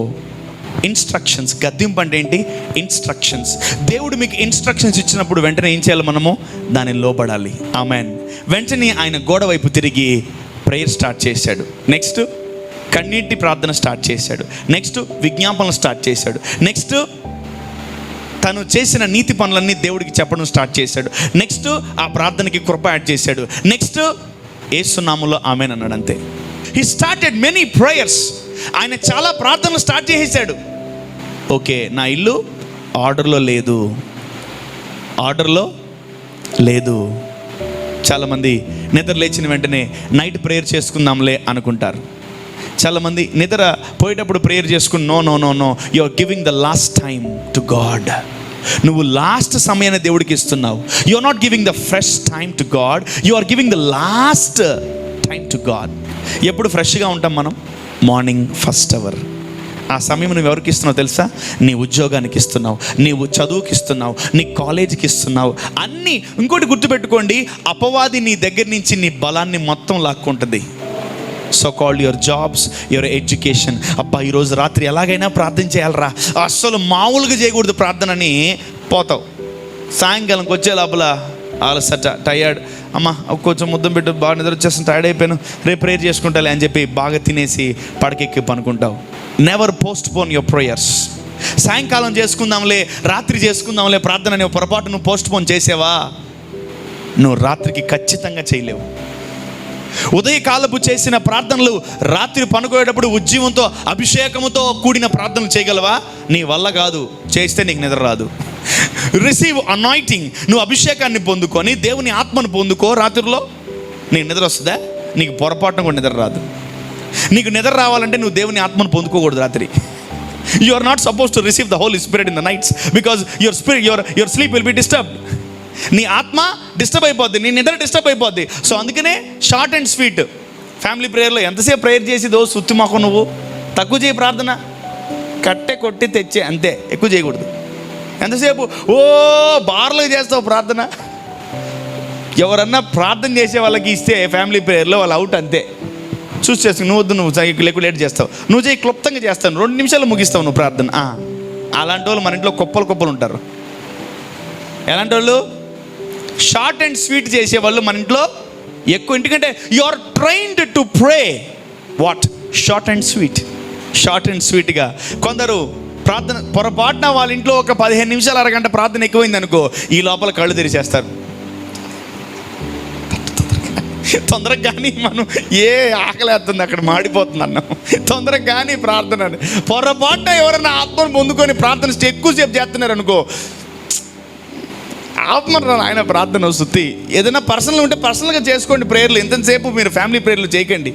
ఇన్స్ట్రక్షన్స్, గద్దింపు అంటే ఏంటి? ఇన్స్ట్రక్షన్స్. దేవుడు మీకు ఇన్స్ట్రక్షన్స్ ఇచ్చినప్పుడు వెంటనే ఏం చేయాలి? మనము దానిని లోబడాలి. ఆమెన్. వెంటనే ఆయన గోడ వైపు తిరిగి ప్రేయర్ స్టార్ట్ చేశాడు. నెక్స్ట్ కన్నీటి ప్రార్థన స్టార్ట్ చేశాడు. నెక్స్ట్ విజ్ఞాపనలు స్టార్ట్ చేశాడు. నెక్స్ట్ తను చేసిన నీతి పనులన్నీ దేవుడికి చెప్పడం స్టార్ట్ చేశాడు. నెక్స్ట్ ఆ ప్రార్థనకి కృప యాడ్ చేశాడు. నెక్స్ట్ యేసు నామములో ఆమేన్ అన్నాడు. అంతే. He started many prayers. ఆయన చాలా ప్రార్థనలు స్టార్ట్ చేసేసాడు. ఓకే, నా ఇల్లు ఆర్డర్లో లేదు. చాలామంది నిద్ర లేచిన వెంటనే నైట్ ప్రేయర్ చేసుకుందాంలే అనుకుంటారు. చాలామంది నిద్ర పోయేటప్పుడు ప్రేయర్ చేసుకుని know you are giving the last time to God. నువ్వు లాస్ట్ సమయాన్ని దేవుడికి ఇస్తున్నావు. You are not giving the fresh time to God, you are giving the last time to God. ఎప్పుడు ఫ్రెష్గా ఉంటాం మనం? Morning first hour. ఆ సమయం నువ్వు ఎవరికి ఇస్తున్నావు తెలుసా? నీ ఉద్యోగానికి ఇస్తున్నావు, నీవు చదువుకి ఇస్తున్నావు, నీ కాలేజీకి ఇస్తున్నావు, అన్నీ. ఇంకోటి గుర్తుపెట్టుకోండి, అపవాది నీ దగ్గర నుంచి నీ బలాన్ని మొత్తం లాక్కుంటుంది. So called your jobs, your education. అబ్బా ఈరోజు రాత్రి ఎలాగైనా ప్రార్థన చేయాలరా, అస్సలు మామూలుగా చేయకూడదు ప్రార్థన అని పోతావు. సాయంకాలంకి వచ్చే లోపల అలసట, టయర్డ్, అమ్మ కొంచెం ముద్దం పెట్టు, బాగా నిద్ర వచ్చేస్తాను, టైర్డ్ అయిపోయాను, రేపు ప్రేయర్ చేసుకుంటాలే అని చెప్పి బాగా తినేసి పడకెక్కి పనుకుంటావు. Never postpone your prayers. సాయంకాలం చేసుకుందాంలే, రాత్రి చేసుకుందాంలే ప్రార్థన అనే పొరపాటు నువ్వు పోస్ట్ పోన్ చేసావా, నువ్వు రాత్రికి ఖచ్చితంగా చేయలేవు. ఉదయకాలపు చేసిన ప్రార్థనలు రాత్రి పనుకోయేటప్పుడు ఉజ్జీవంతో, అభిషేకముతో కూడిన ప్రార్థనలు చేయగలవా? నీ వల్ల కాదు. చేస్తే నీకు నిద్ర రాదు. Receive anointing. నువ్వు అభిషేకాన్ని పొందుకొని దేవుని ఆత్మను పొందుకో. రాత్రిలో నీకు నిద్ర వస్తుందా? నీకు పొరపాటున కూడా నిద్ర రాదు. నీకు నిద్ర రావాలంటే నువ్వు దేవుని ఆత్మను పొందుకోకూడదు రాత్రి. You are not suppose to receive the Holy Spirit in the nights because your sleep will be disturbed. నీ ఆత్మ డిస్టర్బ్ అయిపోద్ది, నీ నిద్ర డిస్టర్బ్ అయిపోద్ది. సో అందుకనే షార్ట్ అండ్ స్వీట్ ఫ్యామిలీ ప్రేయర్లో ఎంతసేపు ప్రేయర్ చేసి సుత్తి మాకు నువ్వు తక్కువ చేయి ప్రార్థన. కట్టె కొట్టి తెచ్చే, అంతే, ఎక్కువ చేయకూడదు. ఎంతసేపు బార్లు చేస్తావు ప్రార్థన. ఎవరన్నా ప్రార్థన చేసే వాళ్ళకి ఇస్తే ఫ్యామిలీ ప్రేయర్లో వాళ్ళు అవుట్, అంతే. చూసి చేసుకుని నువ్వు వద్దు, నువ్వు లేట్ చేస్తావు, నువ్వు చేయి క్లుప్తంగా చేస్తాను, 2 నిమిషాలు ముగిస్తావు నువ్వు ప్రార్థన. అలాంటి వాళ్ళు మన ఇంట్లో కుప్పలు ఉంటారు. ఎలాంటి వాళ్ళు? షార్ట్ అండ్ స్వీట్ చేసేవాళ్ళు మన ఇంట్లో ఎక్కువ. ఎందుకంటే you are trained to pray what? Short and స్వీట్గా. కొందరు ప్రార్థన పొరపాటున వాళ్ళ ఇంట్లో ఒక 15 నిమిషాలు, అరగంట ప్రార్థన ఎక్కువైంది అనుకో, ఈ లోపల కళ్ళు తెరిచేస్తారు. తొందరగా కానీ మనం ఏ ఆకలేస్తుంది అక్కడ మాడిపోతుంది అన్నాం, తొందరగా కానీ ప్రార్థన అని. పొరపాటున ఎవరైనా ఆత్మను పొందుకొని ప్రార్థన ఎక్కువసేపు చేస్తున్నారు అనుకో, ఆత్మను ఆయన ప్రార్థన వస్తుంది. ఏదైనా పర్సనల్ ఉంటే పర్సనల్గా చేసుకోండి ప్రేయర్లు, ఎంతసేపు మీరు ఫ్యామిలీ ప్రేయర్లు చేయకండి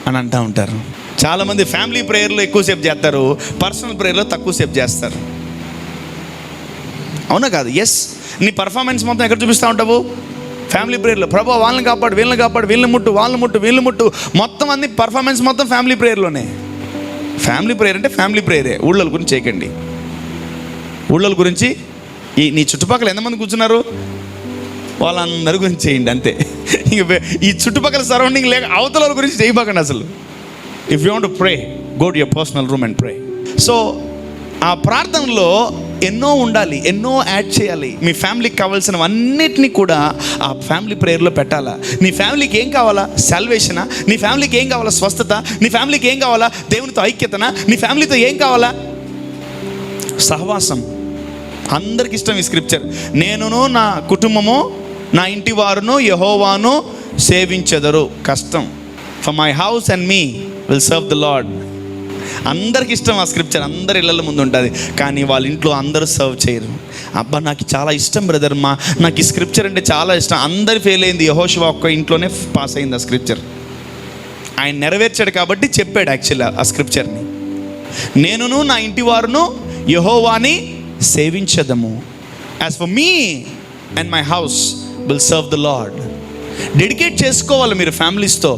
అని అంటూ ఉంటారు. చాలామంది ఫ్యామిలీ ప్రేయర్లో ఎక్కువసేపు చేస్తారు, పర్సనల్ ప్రేయర్లో తక్కువసేపు చేస్తారు. అవునా కాదు? ఎస్. నీ పర్ఫార్మెన్స్ మొత్తం ఎక్కడ చూపిస్తూ ఉంటావు? ఫ్యామిలీ ప్రేయర్లో. ప్రభు వాళ్ళని కాపాడు, వీళ్ళని కాపాడు, వీళ్ళని ముట్టు, వాళ్ళని ముట్టు, వీళ్ళని ముట్టు, మొత్తం అన్ని పర్ఫార్మెన్స్ మొత్తం ఫ్యామిలీ ప్రేయర్లోనే. ఫ్యామిలీ ప్రేయర్ అంటే ఫ్యామిలీ ప్రేయరే, ఊళ్ళోల గురించి చేయకండి. ఊళ్ళోల గురించి నీ చుట్టుపక్కల ఎంతమంది కూర్చున్నారు వాళ్ళందరి గురించి చేయండి అంతే. ఇంక ఈ చుట్టుపక్కల సరౌండింగ్ లేక అవతల గురించి చేయబాకండి అసలు. If you want to pray, go to your personal room and pray. So ఆ ప్రార్థనలో ఎన్నో ఉండాలి, ఎన్నో యాడ్ చేయాలి. మీ ఫ్యామిలీకి కావాల్సినవన్నిటినీ కూడా ఆ ఫ్యామిలీ ప్రేయర్లో పెట్టాలా. నీ ఫ్యామిలీకి ఏం కావాలా? సాల్వేషనా? నీ ఫ్యామిలీకి ఏం కావాలా? స్వస్థత? నీ ఫ్యామిలీకి ఏం కావాలా? దేవునితో ఐక్యతనా? నీ ఫ్యామిలీతో ఏం కావాలా? సహవాసం. అందరికి ఇష్టం ఈ స్క్రిప్చర్. నేనును నా కుటుంబము నా ఇంటి వారును యెహోవాను సేవించెదరు. కష్టం. For my house and me will serve the lord. అందరికి ఇష్టం ఆ స్క్రిప్చర్, అందరి ఇళ్ళ ముందు ఉంటుంది, కానీ వాళ్ళ ఇంట్లో అందరూ సర్వ్ చేయరు. అబ్బా నాకు చాలా ఇష్టం బ్రదర్, నాకు ఈ స్క్రిప్చర్ అంటే చాలా ఇష్టం. అందరు ఫెయిల్ అయింది, యెహోషువ ఒక్క ఇంట్లోనే పాస్ అయింది ఆ స్క్రిప్చర్. ఆయన నెరవేర్చాడు కాబట్టి చెప్పాడు యాక్చువల్గా ఆ స్క్రిప్చర్ని. నేనును నా ఇంటి వారును యెహోవాని సేవించదము. As for me and my house will serve the Lord. Dedicate చేసుకోవాలి మీరు ఫ్యామిలీస్తో.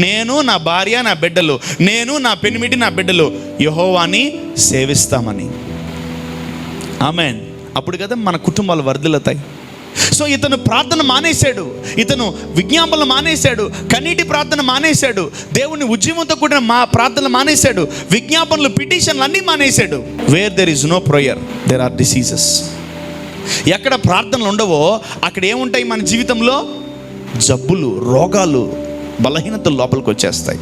నేను, నా భార్య, నా బిడ్డలు, నేను, నా పెనిమిటి, నా బిడ్డలు యెహోవాని సేవిస్తామని. ఆమేన్. అప్పుడు కదా మన కుటుంబాలు వర్ధిల్లుతాయి. సో ఇతను ప్రార్థన మానేశాడు, ఇతను విజ్ఞాపనలు మానేశాడు, కన్నీటి ప్రార్థన మానేశాడు, దేవుని ఉద్యమంతో కూడిన ప్రార్థనలు మానేశాడు, విజ్ఞాపనలు, పిటిషన్లు అన్నీ మానేశాడు. Where there is no prayer there are diseases. ఎక్కడ ప్రార్థనలు ఉండవో అక్కడ ఏముంటాయి? మన జీవితంలో జబ్బులు, రోగాలు, బలహీనతలు లోపలికి వచ్చేస్తాయి.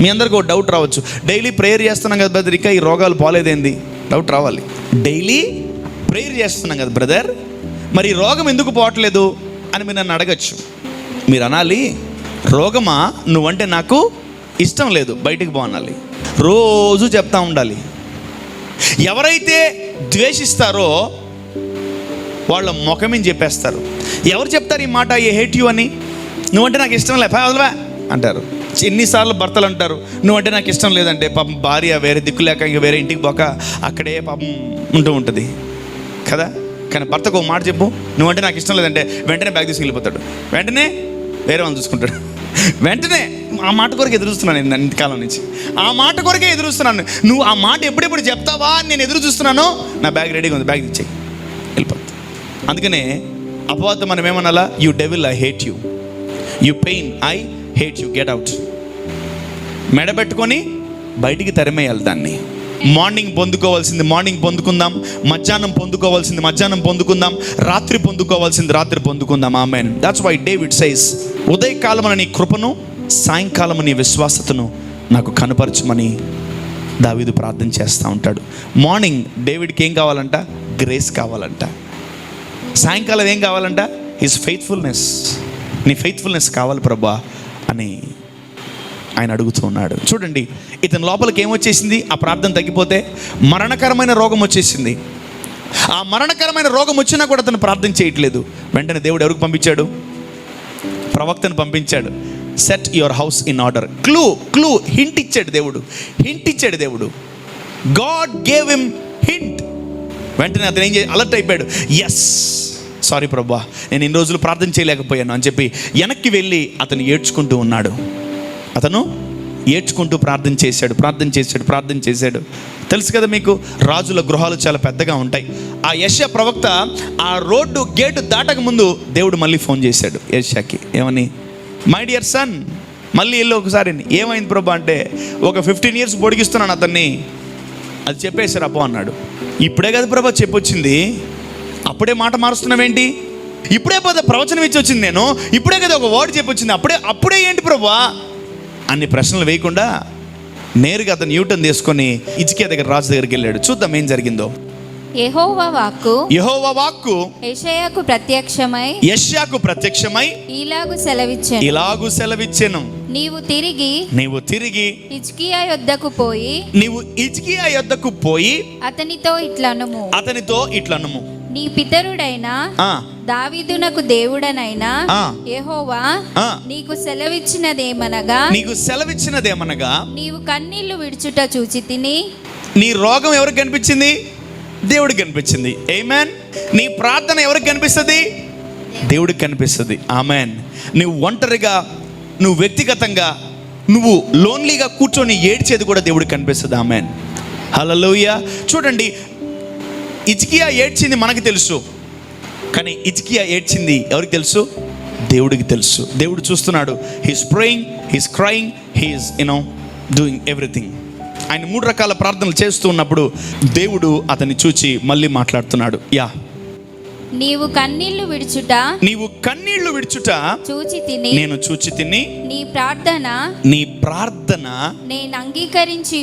మీ అందరికీ ఒక డౌట్ రావచ్చు, డైలీ ప్రేయర్ చేస్తున్నాం కదా బ్రదర్, ఇంకా ఈ రోగాలు పోలేదేంది? డౌట్ రావాలి. డైలీ ప్రేయర్ చేస్తున్నాం కదా బ్రదర్, మరి ఈ రోగం ఎందుకు పోవట్లేదు అని మీరు నన్ను అడగచ్చు. మీరు అనాలి, రోగమా నువ్వంటే నాకు ఇష్టం లేదు, బయటికి పోనాలి. రోజు చెప్తా ఉండాలి. ఎవరైతే ద్వేషిస్తారో వాళ్ళ ముఖమేం చెప్పేస్తారు. ఎవరు చెప్తారు ఈ మాట? ఏ హేట్ యూ అని. నువ్వంటే నాకు ఇష్టం లే వదలవా అంటారు. ఎన్నిసార్లు భర్తలు అంటారు నువ్వంటే నాకు ఇష్టం లేదంటే, పాపం భార్య వేరే దిక్కు లేక ఇంక వేరే ఇంటికి పోక అక్కడే పాపం ఉంటూ ఉంటుంది కదా. కానీ భర్తకు ఒక మాట చెప్పు, నువ్వంటే నాకు ఇష్టం లేదంటే వెంటనే బ్యాగ్ తీసుకు వెళ్ళిపోతాడు, వెంటనే వేరే వాళ్ళని చూసుకుంటాడు. వెంటనే ఆ మాట కొరకు ఎదురుస్తున్నాను నేను ఇంతకాలం నుంచి, ఆ మాట కొరకే ఎదురుస్తున్నాను. నువ్వు ఆ మాట ఎప్పుడెప్పుడు చెప్తావా అని నేను ఎదురు చూస్తున్నాను. నా బ్యాగ్ రెడీగా ఉంది, బ్యాగ్ ఇచ్చేయి, వెళ్ళిపోతుంది. అందుకనే అపవాదం మనం ఏమనాలా? You devil I hate you, you pain I hate you, get out. మెడబెట్టుకొని బయటికి తరిమేయాలి దాన్ని. మార్నింగ్ పొందుకోవాల్సింది మార్నింగ్ పొందుకుందాం, మధ్యాహ్నం పొందుకోవాల్సింది మధ్యాహ్నం పొందుకుందాం, రాత్రి పొందుకోవాల్సింది రాత్రి పొందుకుందాం. ఆమేన్. దట్స్ వై డేవిడ్ సేస్, ఉదయకాలమున నీ కృపను, సాయంకాలము నీ విశ్వాసతను నాకు కనపరచమని దావీదు ప్రార్థన చేస్తూ ఉంటాడు. మార్నింగ్ డేవిడ్కి ఏం కావాలంట? గ్రేస్ కావాలంట. సాయంకాలం ఏం కావాలంట? His faithfulness. నీ ఫెయిత్ఫుల్నెస్ కావాలి ప్రభా అని ఆయన అడుగుతూ ఉన్నాడు. చూడండి, ఇతని లోపలికి ఏమొచ్చేసింది? ఆ ప్రార్థన తగ్గిపోతే మరణకరమైన రోగం వచ్చేసింది. ఆ మరణకరమైన రోగం వచ్చినా కూడా అతను ప్రార్థన చేయట్లేదు. వెంటనే దేవుడు ఎవరికి పంపించాడు? ప్రవక్తను పంపించాడు. Set your house in order. Clue hint ఇచ్చాడు దేవుడు. God gave him hint. వెంటనే అతను ఏం అలర్ట్ అయిపోయాడు. ఎస్, సారీ ప్రభా, నేను ఇన్ని రోజులు ప్రార్థన చేయలేకపోయాను అని చెప్పి వెనక్కి వెళ్ళి అతను ఏడ్చుకుంటూ ఉన్నాడు. అతను ఏడ్చుకుంటూ ప్రార్థన చేశాడు. తెలుసు కదా మీకు, రాజుల గృహాలు చాలా పెద్దగా ఉంటాయి. ఆ యెషయా ప్రవక్త ఆ రోడ్డు గేటు దాటక ముందు దేవుడు మళ్ళీ ఫోన్ చేశాడు యెషయాకి. ఏమని? మై డియర్ సన్, మళ్ళీ వెళ్ళి ఒకసారి. ఏమైంది ప్రభా అంటే, ఒక 15 years పొడిగిస్తున్నాను అతన్ని, అది చెప్పేశారు అబ్బో అన్నాడు. ఇప్పుడే కదా ప్రభా చెప్పొచ్చింది, అప్పుడే మాట మారుస్తున్నావేంటి? ఇప్పుడే ప్రవచనం ఇచ్చి వచ్చింది నేను, ఇప్పుడే కదా ఒక వర్డ్ చెప్పొచ్చింది, అప్పుడే ఏంటి ప్రభా అన్ని ప్రశ్నలు వేయకుండా నేరుగా అతను యూటర్న్ తీసుకొని హిజ్కియా దగ్గర, రాజు దగ్గరికి వెళ్ళాడు. చూద్దాం ఏం జరిగిందో.
యెహోవా వాక్కు
యెషయాకు ప్రత్యక్షమై ఇలాగు సెలవిచ్చెను.
నీవు తిరిగి
హిజ్కియా యొద్దకు పోయి
అతనితో
ఇట్లనుము,
నీ పితరుడైన దావీదునకు దేవుడనైనా యెహోవా నీకు సెలవిచ్చినదేమనగా నీవు కన్నీళ్లు విడుచుట చూచి తిని.
నీ రోగం ఎవరికి కనిపించింది? దేవుడికి కనిపించింది. ఆమేన్. నీ ప్రార్థన ఎవరికి కనిపిస్తుంది? దేవుడికి కనిపిస్తుంది. ఆమేన్. నువ్వు ఒంటరిగా, నువ్వు వ్యక్తిగతంగా, నువ్వు లోన్లీగా కూర్చొని ఏడ్చేది కూడా దేవుడికి కనిపిస్తుంది. ఆమేన్. హల్లెలూయా. చూడండి, హిజ్కియా ఏడ్చింది మనకు తెలుసు, కానీ హిజ్కియా ఏడ్చింది ఎవరికి తెలుసు? దేవుడికి తెలుసు. దేవుడు చూస్తున్నాడు. He's praying, he's crying, he's doing everything. ఆయన 3 రకాల ప్రార్థనలు చేస్తూ ఉన్నప్పుడు దేవుడు అతన్ని చూచి మళ్ళీ మాట్లాడుతున్నాడు.
నీవు కన్నీళ్లు విడుచుట
నేను చూచి తిని
నీ ప్రార్థన
నేను అంగీకరించి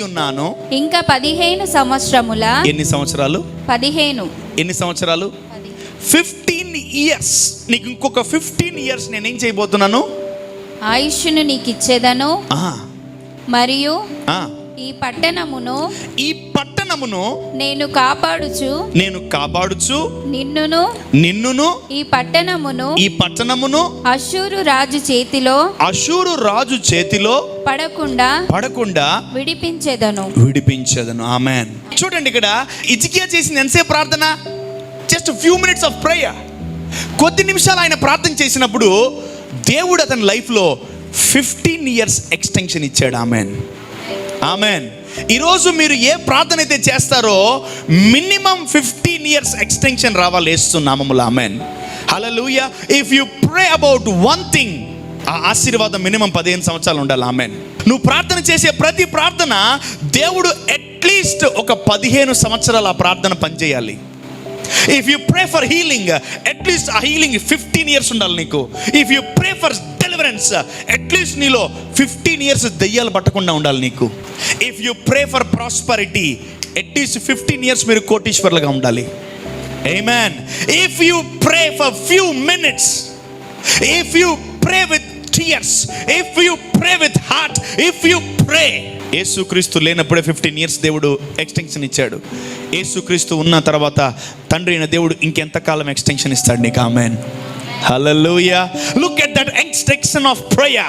ఉన్నాను.
ఇంకా 15 సంవత్సరముల.
ఎన్ని సంవత్సరాలు?
15.
ఎన్ని సంవత్సరాలు? 15 years. నీకు ఇంకొక 15 years నేనేం చేయబోతున్నాను?
ఆయుష్ను నీకు ఇచ్చేదను. మరియు ఈ పట్టణమును నేను కాపాడుచు నిన్నును ఈ పట్టణమును అష్షూరు రాజు చేతిలో పడకుండా
విడిపించెదను. ఆమేన్. చూడండి, ఇక్కడ హిజ్కియా చేసిన ఎంతసేపు ప్రార్థన? Just few minutes of prayer. కొద్ది నిమిషాలు ఆయన ప్రార్థన చేసినప్పుడు దేవుడు అతని లైఫ్లో 15 years ఎక్స్టెన్షన్ ఇచ్చాడు. ఆమేన్. ఆమేన్. ఈరోజు మీరు ఏ ప్రార్థన అయితే చేస్తారో మినిమం 15 years ఎక్స్టెన్షన్ రావాలి యేసు నామములో. Amen. Hallelujah. If you pray about one thing, ఆ ఆశీర్వాదం మినిమం 15 సంవత్సరాలు ఉండాలి. ఆమేన్. నువ్వు ప్రార్థన చేసే ప్రతి ప్రార్థన దేవుడు అట్లీస్ట్ ఒక 15 సంవత్సరాలు ఆ ప్రార్థన పనిచేయాలి. If you pray for healing, at least ఆ హీలింగ్ 15 years ఉండాలి నీకు. If you pray for deliverance, at least నీలో 15 years దయ్యాలు పట్టకుండా ఉండాలి నీకు. If you pray for prosperity, at least 15 years మీరు కోటీశ్వర్లుగా ఉండాలి. Amen. If you pray for few minutes, if you pray with tears, if you pray with heart, if you pray. యేసుక్రీస్తు లేనప్పుడే 15 years దేవుడు ఎక్స్టెన్షన్ ఇచ్చాడు. యేసుక్రీస్తు ఉన్న తర్వాత తండ్రి అయిన దేవుడు ఇంకెంత కాలం ఎక్స్టెన్షన్ ఇస్తాడు నీకు? ఆమేన్. హల్లెలూయా. Look at that extension of prayer.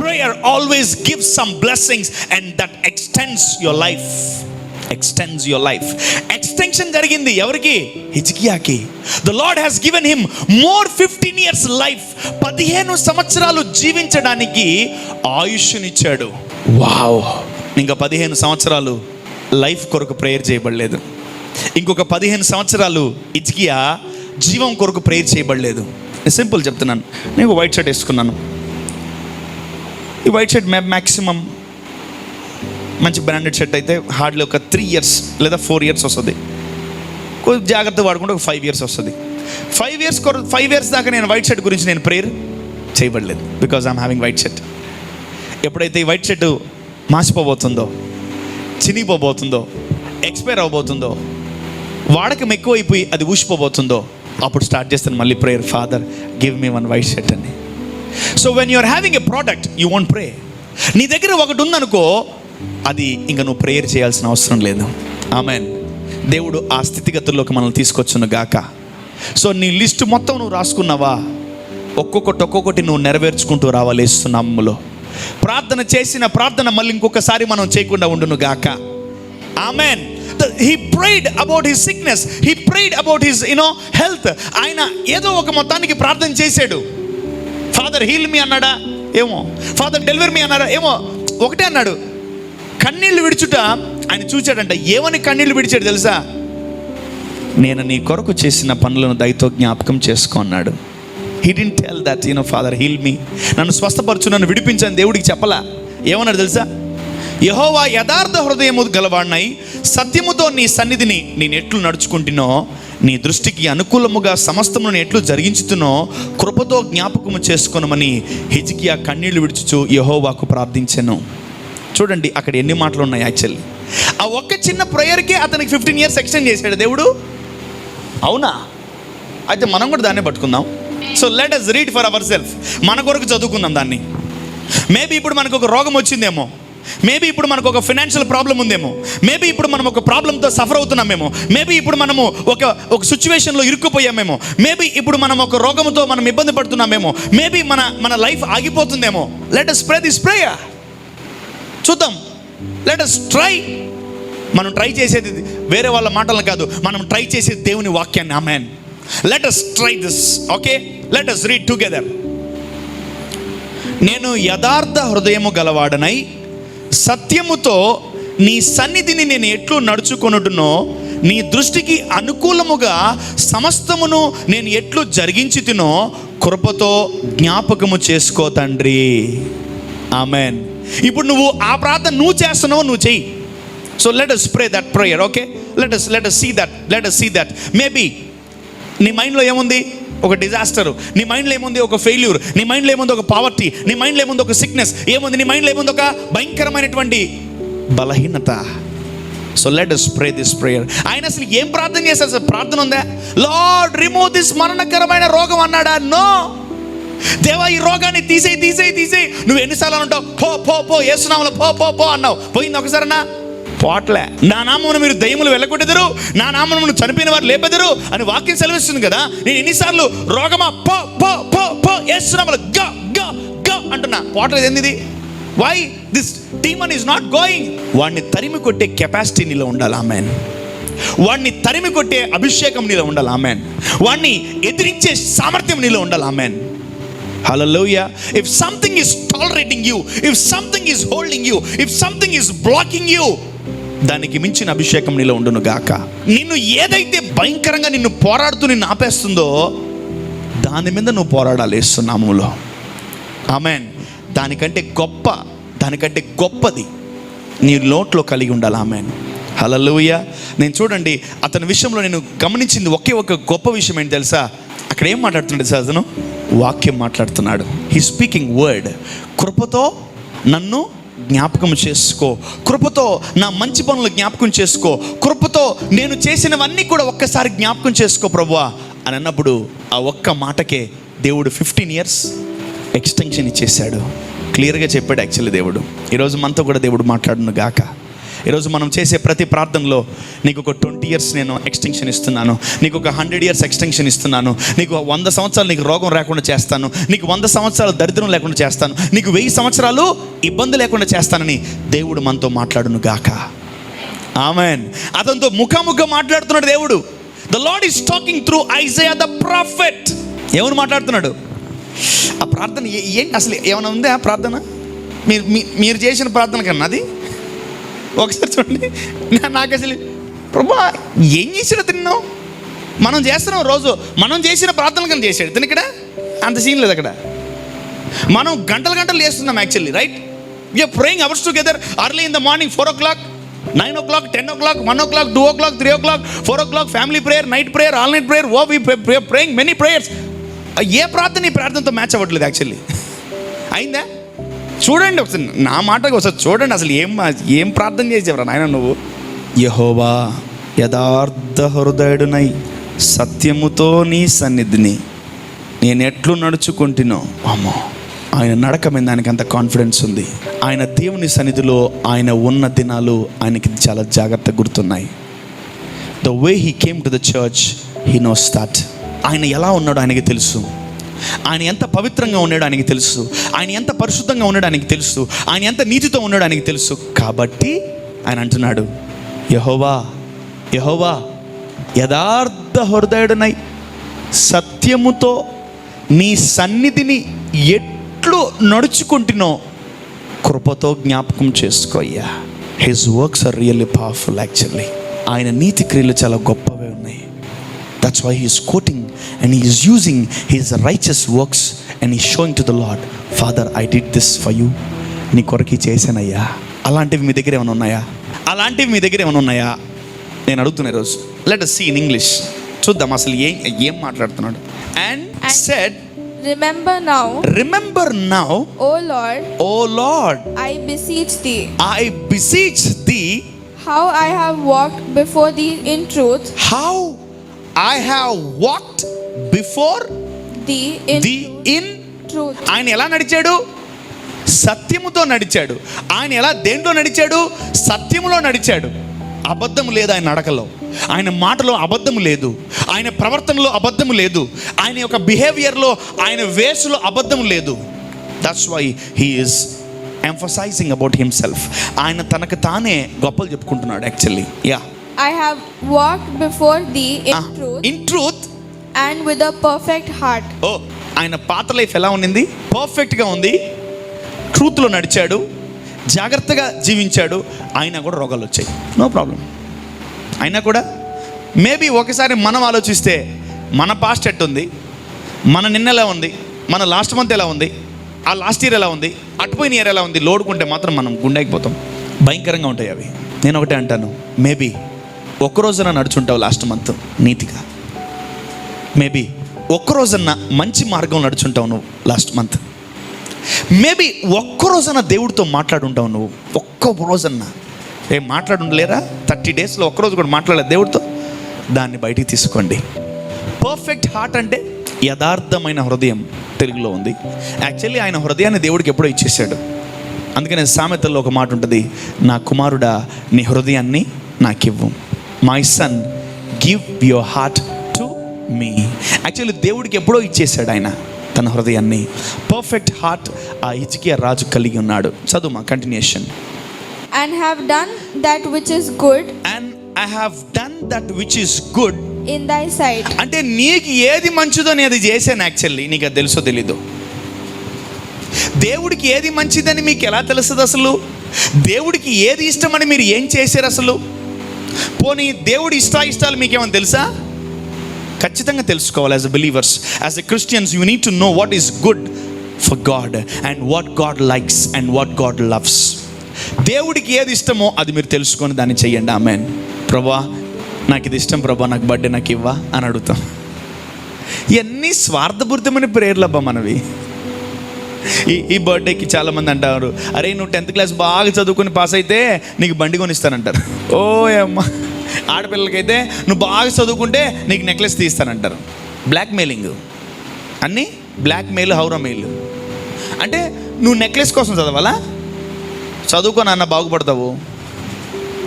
Prayer always gives some blessings and that extends your life. Extension జరిగింది ఎవరికి? హిజ్కియాకి. The Lord has given him more 15 years life. 15 సంవత్సరాలు జీవించడానికి ఆయుష్నిచ్చాడు. వావ్. ఇంకా 15 సంవత్సరాలు లైఫ్ కొరకు ప్రేయర్ చేయబడలేదు. ఇంకొక 15 సంవత్సరాలు హిజ్కియా జీవం కొరకు ప్రేయర్ చేయబడలేదు. సింపుల్ చెప్తున్నాను. నేను వైట్ షర్ట్ వేసుకున్నాను. ఈ వైట్ షర్ట్ మ్యాక్సిమం మంచి బ్రాండెడ్ షర్ట్ అయితే హార్డ్లీ ఒక 3 years లేదా 4 years వస్తుంది. కొంచెం జాగ్రత్త వాడుకుంటే ఒక 5 years వస్తుంది. 5 years దాకా నేను వైట్ షర్ట్ గురించి నేను ప్రేయర్ చేయబడలేదు. Because I'm having white shirt. ఎప్పుడైతే ఈ వైట్ షర్ట్ మాసిపోబోతుందో, చినిగిపోబోతుందో, ఎక్స్పైర్ అవబోతుందో, వాడకం ఎక్కువైపోయి అది ఊసిపోబోతుందో, అప్పుడు స్టార్ట్ చేస్తాను మళ్ళీ prayer. Father, give me one white shirt అని. So when you're having a product you won't pray. నీ దగ్గర ఒకటి ఉందనుకో, అది ఇంకా నువ్వు ప్రేయర్ చేయాల్సిన అవసరం లేదు. ఆమేన్. దేవుడు ఆ స్థితిగతుల్లోకి మనల్ని తీసుకొచ్చును గాక. సో నీ లిస్ట్ మొత్తం నువ్వు రాసుకున్నావా? ఒక్కొక్కటి నువ్వు నెరవేర్చుకుంటూ రావాలి యేసు నామములో. ప్రార్థన చేసిన ప్రార్థన మళ్ళీ ఇంకొకసారి మనం చేయకుండా ఉండును గాక. ఆమేన్. He prayed about his sickness. He prayed about his health. ఆయన ఏదో ఒక మొత్తానికి ప్రార్థన చేశాడు. ఫాదర్ హీల్ మీ అన్నాడా? ఏమో. ఫాదర్ డెలివర్ మీ అన్నాడా? ఏమో. ఒకటే అన్నాడు, కన్నీళ్లు విడుచుట. ఆయన చూచాడంట. ఏమని కన్నీళ్లు విడిచాడు తెలుసా? నేను నీ కొరకు చేసిన పనులను దయతో జ్ఞాపకం చేసుకో అన్నాడు. He didn't tell that, Father heal me, నన్ను స్వస్థపరచు, నన్ను విడిపించని దేవుడికి చెప్పలా. ఏమన్నాడు తెలుసా? యెహోవా యథార్థ హృదయము గలవాడినై సత్యముతో నీ సన్నిధిని నేను ఎట్లు నడుచుకుంటునో, నీ దృష్టికి అనుకూలముగా సమస్తమును ఎట్లు జరిగించుతునో కృపతో జ్ఞాపకము చేసుకొనమని హిజ్కియా కన్నీళ్లు విడుచుచు యెహోవాకు ప్రార్థించెను. చూడండి అక్కడ ఎన్ని మాటలు ఉన్నాయి. యాక్చువల్లీ ఆ ఆ ఒక్క చిన్న ప్రేయర్కే అతనికి 15 years ఎక్స్టెండ్ చేశాడు దేవుడు. అవునా? అయితే మనం కూడా దాన్నే పట్టుకుందాం. So let us read for our self. మన కొరకు చదువుకుందాం దాన్ని. మేబీ ఇప్పుడు మనకు ఒక రోగం వచ్చిందేమో, మేబీ ఇప్పుడు మనకు ఒక ఫైనాన్షియల్ ప్రాబ్లం ఉందేమో, మేబీ ఇప్పుడు మనం ఒక ప్రాబ్లంతో సఫర్ అవుతున్నామేమో, మేబీ ఇప్పుడు మనము ఒక సిచ్యువేషన్లో ఇరుక్కుపోయామేమో, మేబీ ఇప్పుడు మనం ఒక రోగంతో మనం ఇబ్బంది పడుతున్నామేమో, మేబీ మన లైఫ్ ఆగిపోతుందేమో. Let us pray this prayer. చూద్దాం. Let us try. మనం ట్రై చేసేది వేరే వాళ్ళ మాటలను కాదు, మనం ట్రై చేసేది దేవుని వాక్యాన్ని. Amen. Let us try this. Okay, let us read together. నేను యథార్థ హృదయము గలవాడనై సత్యముతో నీ సన్నిధిని నేను ఎట్లు నడుచుకొనుటనో, నీ దృష్టికి అనుకూలముగా సమస్తమును నేను ఎట్లు జరిగించుతునో కృపతో జ్ఞాపకము చేసుకో తండ్రి. ఆమెన్. ఇప్పుడు నువ్వు ఆ ప్రార్థన నువ్వు చేస్తున్నావు, నువ్వు చెయ్యి. So let us pray that prayer. Okay, let us see that. Maybe నీ మైండ్లో ఏముంది? ఒక డిజాస్టర్. నీ మైండ్లో ఏముంది? ఒక ఫెయిల్యూర్. నీ మైండ్లో ఏముంది? ఒక పావర్టీ. నీ మైండ్లో ఏముంది? ఒక సిక్నెస్. ఏముంది నీ మైండ్లో? ఏముంది? ఒక భయంకరమైనటువంటి బలహీనత. So let us pray this prayer. ఆయన అసలు ఏం ప్రార్థన చేశారు? సార్ ప్రార్థన ఉందా? లార్డ్ రిమూవ్ దిస్ మరణకరమైన రోగం అన్నాడా? నో. దేవా ఈ రోగాన్ని తీసేయి. నువ్వు ఎన్నిసార్లు అంటావు? పో యేసు నామములో పో అన్నావు. పోయింది ఒకసారన్నా? పోట్లే. నా నామమున మీరు దయ్యములు వెళ్ళగొట్టెదరు, నా నామమున చనిపోయిన వారు లేపెదరు అని వాక్యం సెలవిస్తుంది కదా. నేను ఎన్నిసార్లు రోగమా పో యేసు నామములో గో అంటున్నా. పోట్లేదు. ఏంది? Why this demon is not going? వాడిని తరిమి కొట్టే కెపాసిటీ నీలో ఉండాలి. ఆమెన్. వాడిని తరిమి కొట్టే అభిషేకం నీలో ఉండాలి. ఆమెన్. వాడిని ఎదిరించే సామర్థ్యం నీలో ఉండాలి. Amen. Hallelujah. If something is tolerating you, if something is holding you, if something is blocking you, దానికి మించిన అభిషేకం నీలో ఉండును గాక. నిన్ను ఏదైతే భయంకరంగా నిన్ను పోరాడుతూ నిన్ను ఆపేస్తుందో దాని మీద నువ్వు పోరాడాలి యేసు నామములో. ఆమెన్. దానికంటే గొప్పది నీ నోట్లో కలిగి ఉండాలి. ఆమెన్. హల్లెలూయా. నేను చూడండి, అతని విషయంలో నేను గమనించింది ఒకే ఒక గొప్ప విషయం ఏంటి తెలుసా? అక్కడ ఏం మాట్లాడుతున్నాడు సార్? అతను వాక్యం మాట్లాడుతున్నాడు. He speaking word. కృపతో నన్ను జ్ఞాపకం చేసుకో, కృపతో నా మంచి పనులు జ్ఞాపకం చేసుకో, కృపతో నేను చేసినవన్నీ కూడా ఒక్కసారి జ్ఞాపకం చేసుకో ప్రభువా అని అన్నప్పుడు ఆ ఒక్క మాటకే దేవుడు 15 years ఎక్స్టెన్షన్ ఇచ్చేశాడు. క్లియర్గా చెప్పాడు యాక్చువల్లీ దేవుడు. ఈరోజు మనతో కూడా దేవుడు మాట్లాడును గాక. ఈరోజు మనం చేసే ప్రతి ప్రార్థనలో నీకు ఒక 20 years నేను ఎక్స్టెన్షన్ ఇస్తున్నాను, నీకు ఒక 100 years ఎక్స్టెన్షన్ ఇస్తున్నాను, నీకు 100 సంవత్సరాలు నీకు రోగం లేకుండా చేస్తాను, నీకు 100 సంవత్సరాలు దరిద్రం లేకుండా చేస్తాను, నీకు 1000 సంవత్సరాలు ఇబ్బంది లేకుండా చేస్తానని దేవుడు మనతో మాట్లాడును గాక. ఆమెన్. అతనితో ముఖాముఖం మాట్లాడుతున్నాడు దేవుడు. The lord is talking through Isaiah the prophet. ఎవరు మాట్లాడుతున్నాడు? ఆ ప్రార్థన ఏంటి అసలు? ఏమైనా ఉందా ఆ ప్రార్థన? మీరు చేసిన ప్రార్థన కన్నా అది ఒకసారి చూడండి. నాకు అసలు ప్రభా ఏం చేసాడు తిన్నాం? మనం చేస్తున్నాం రోజు, మనం చేసిన ప్రార్థనలు కన్నా చేశాడు తిని. ఇక్కడ అంత సీన్ లేదు. అక్కడ మనం గంటలు చేస్తున్నాం actually, right? We are praying hours together early in the morning 4 o'clock, 9 o'clock, 10 o'clock, 1 o'clock, 2 o'clock, 3 o'clock, 4 o'clock, family prayer, night prayer, all night prayer. We praying many prayers. ఏ ప్రార్థన ఈ ప్రార్థనతో మ్యాచ్ అవ్వట్లేదు యాక్చువల్లీ. అయిందా? చూడండి ఒకసారి, నా మాటకి ఒకసారి చూడండి అసలు ఏం ప్రార్థన చేసేవరా నాయన నువ్వు. యెహోవా యథార్థ హృదయుడునై సత్యముతో నీ సన్నిధిని నేను ఎట్లు నడుచుకుంటునో. అమ్మో, ఆయన నడక మీద ఆయనకి అంత కాన్ఫిడెన్స్ ఉంది. ఆయన దేవుని సన్నిధిలో ఆయన ఉన్న దినాలు ఆయనకి చాలా జాగ్రత్తగా గుర్తున్నాయి. The way he came to the church, he knows that. ఆయన ఎలా ఉన్నాడో ఆయనకి తెలుసు. ఆయన ఎంత పవిత్రంగా ఉన్నాడో ఆయనకి తెలుసు. ఆయన ఎంత పరిశుద్ధంగా ఉన్నాడో ఆయనకి తెలుసు. ఆయన ఎంత నీతితో ఉన్నాడో ఆయనకి తెలుసు. కాబట్టి ఆయన అంటున్నాడు, యెహోవా యథార్థ హృదయుడనై సత్యముతో నీ సన్నిధిని ఎట్లు నడుచుకుంటునో కృపతో జ్ఞాపకం చేసుకోయ్యా. His works are really powerful actually. ఆయన నీతి క్రియలు చాలా గొప్పవే ఉన్నాయి. That's why he is quoting and he is using his righteous works and he is showing to the Lord, Father, I did this for you. నీ కొరకి చేశానయ్యా. అలాంటివి మీ దగ్గర ఏమైనా ఉన్నాయా? నేను అడుగుతున్నా ఈరోజు. Let us see in English. చూద్దాం అసలు ఏం మాట్లాడుతున్నాడు. And said,
Remember now, O Lord,
I
I beseech thee,
how I have walked before thee in truth,
how I have walked before
thee in
the in
truth.
ఆయన ఎలా నడిచాడు? సత్యముతో నడిచాడు. ఆయన ఎలా దేంట్లో నడిచాడు? సత్యములో నడిచాడు. అబద్ధము లేదు ఆయన నడకలో, ఆయన మాటలో అబద్ధము లేదు, ఆయన ప్రవర్తనలో అబద్ధము లేదు, ఆయన యొక్క బిహేవియర్లో, ఆయన వేసులో అబద్ధము లేదు. That's why he is emphasizing about himself. ఆయన తనకు తానే గొప్పలు చెప్పుకుంటున్నాడు actually. Yeah,
I have walked before thee in truth
in truth.
and with a perfect heart.
ఓ, ఆయన పాత లైఫ్ ఎలా ఉండింది? పర్ఫెక్ట్గా ఉంది. ట్రూత్లో నడిచాడు, జాగ్రత్తగా జీవించాడు. అయినా కూడా రోగాలు వచ్చాయి, నో ప్రాబ్లం. అయినా కూడా మేబీ ఒకసారి మనం ఆలోచిస్తే మన పాస్ట్ ఎట్టుంది, మన నిన్న ఎలా ఉంది, మన లాస్ట్ మంత్ ఎలా ఉంది, ఆ లాస్ట్ ఇయర్ ఎలా ఉంది, అటుపోయిన ఇయర్ ఎలా ఉంది, లోడుకుంటే మాత్రం మనం గుండెకిపోతాం. భయంకరంగా ఉంటాయి అవి. నేను ఒకటే అంటాను, మేబీ ఒక్కరోజున నడుచుంటావు లాస్ట్ మంత్ నీతిగా, మేబీ ఒక్కరోజన్నా మంచి మార్గం నడుచుంటావు నువ్వు లాస్ట్ మంత్, మేబీ ఒక్కరోజన్నా దేవుడితో మాట్లాడుంటావు నువ్వు, ఒక్క రోజన్నా. ఏం మాట్లాడుండలేరా? 30 daysలో ఒక్కరోజు కూడా మాట్లాడలేదు దేవుడితో. దాన్ని బయటికి తీసుకోండి. పర్ఫెక్ట్ హార్ట్ అంటే యథార్థమైన హృదయం తెలుగులో ఉంది. యాక్చువల్లీ ఆయన హృదయాన్ని దేవుడికి ఎప్పుడో ఇచ్చేసాడు. అందుకనే సామెతల్లో ఒక మాట ఉంటుంది, నా కుమారుడా నీ హృదయాన్ని నాకివ్వు. My son give your heart to me. Actually దేవుడికి ఎప్పుడో ఇచ్చేసాడు ఆయన తన హృదయాన్ని. పర్ఫెక్ట్ హార్ట్ ఆ హిజ్కియా రాజు కలిగి ఉన్నాడు. చదువు మా continuation.
And have done that which is good
and I have done that which is good
in thy sight.
అంటే నీకు ఏది మంచిదో నేను అది చేశాను. యాక్చువల్లీ నీకు అది తెలుసో తెలీదు. దేవుడికి ఏది మంచిదని మీకు ఎలా తెలుస్తుంది అసలు? దేవుడికి ఏది ఇష్టమని మీరు ఏం చేశారు అసలు? పోనీ దేవుడి ఇష్టాలు మీకేమైనా తెలుసా? ఖచ్చితంగా తెలుసుకోవాలి. As a believers, as a Christians, you need to know what is good for God and what God likes and what God loves. దేవుడికి ఏది ఇష్టమో అది మీరు తెలుసుకొని దాన్ని చెయ్యండి. ఆమేన్. ప్రభా నాకు ఇది ఇష్టం ప్రభా, నాకు బర్త్డే నాకు ఇవ్వా అని అడుగుతాం. ఇవన్నీ స్వార్థపూరితమైన ప్రేయర్లబ్బా మనవి. ఈ బర్త్డేకి చాలామంది అంటారు, అరే నువ్వు 10th class బాగా చదువుకొని పాస్ అయితే నీకు బండి కొనిస్తానంటారు. ఓ అమ్మ, ఆడపిల్లలకైతే నువ్వు బాగా చదువుకుంటే నీకు నెక్లెస్ తీస్తానంటారు. బ్లాక్మెయిలింగ్, అన్నీ బ్లాక్మెయిల్, హౌరా మెయిల్. అంటే నువ్వు నెక్లెస్ కోసం చదవాలా? చదువుకో నాన్న, బాగుపడతావు.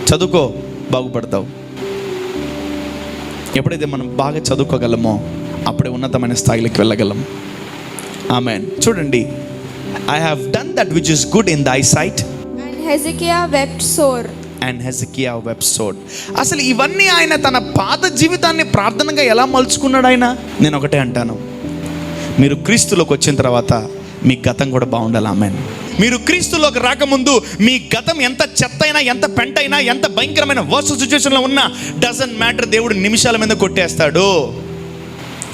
చదువుకో, బాగుపడతావు. ఎప్పుడైతే మనం బాగా చదువుకోగలమో అప్పుడే ఉన్నతమైన స్థాయిలోకి వెళ్ళగలం. ఆమేన్. చూడండి, I have done that which is good in thy sight.
And Hezekiah wept sore.
And Hezekiah wept sore. అసలు ఇవన్నీ ఆయన తన పాత జీవితాన్ని ప్రార్థనగా ఎలా మలుచుకున్నాడు ఆయన? నేను ఒకటే అంటాను, మీరు క్రీస్తులోకి వచ్చిన తర్వాత మీ గతం కూడా బాగుండాలి. ఆమేన్. మీరు క్రీస్తులోకి రాకముందు మీ గతం ఎంత చెత్త అయినా, ఎంత పెంట అయినా, ఎంత భయంకరమైన వర్స్ట్ సిచ్యువేషన్లో ఉన్నా డజంట్ మ్యాటర్, దేవుడు నిమిషాల మీద కొట్టేస్తాడు.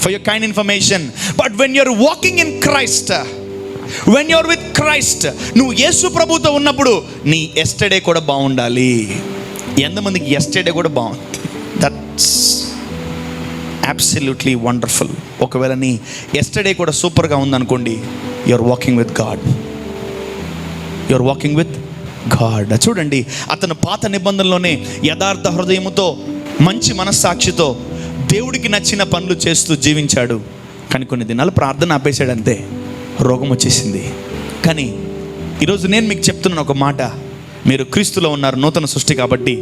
For your kind information. But when you're walking in Christ, when you're with Christ, నువ్వు యేసు ప్రభుతో ఉన్నప్పుడు నీ ఎస్టర్డే కూడా బాగుండాలి. ఎంతమందికి ఎస్టర్డే కూడా బాగుంది? That's absolutely wonderful. ఒకవేళ నీ ఎస్టర్డే కూడా సూపర్గా ఉందనుకోండి, you're walking with God, you're walking with God. చూడండి, అతను పాత నిబంధనలోనే యథార్థ హృదయముతో, మంచి మనస్సాక్షితో దేవుడికి నచ్చిన పనులు చేస్తూ జీవించాడు. కానీ కొన్ని దినాలు ప్రార్థన ఆపేశాడు, అంతే, రోగం వచ్చేసింది. కానీ ఈరోజు నేను మీకు చెప్తున్నాను ఒక మాట, మీరు క్రీస్తులో ఉన్నారు, నూతన సృష్టి కాబట్టి,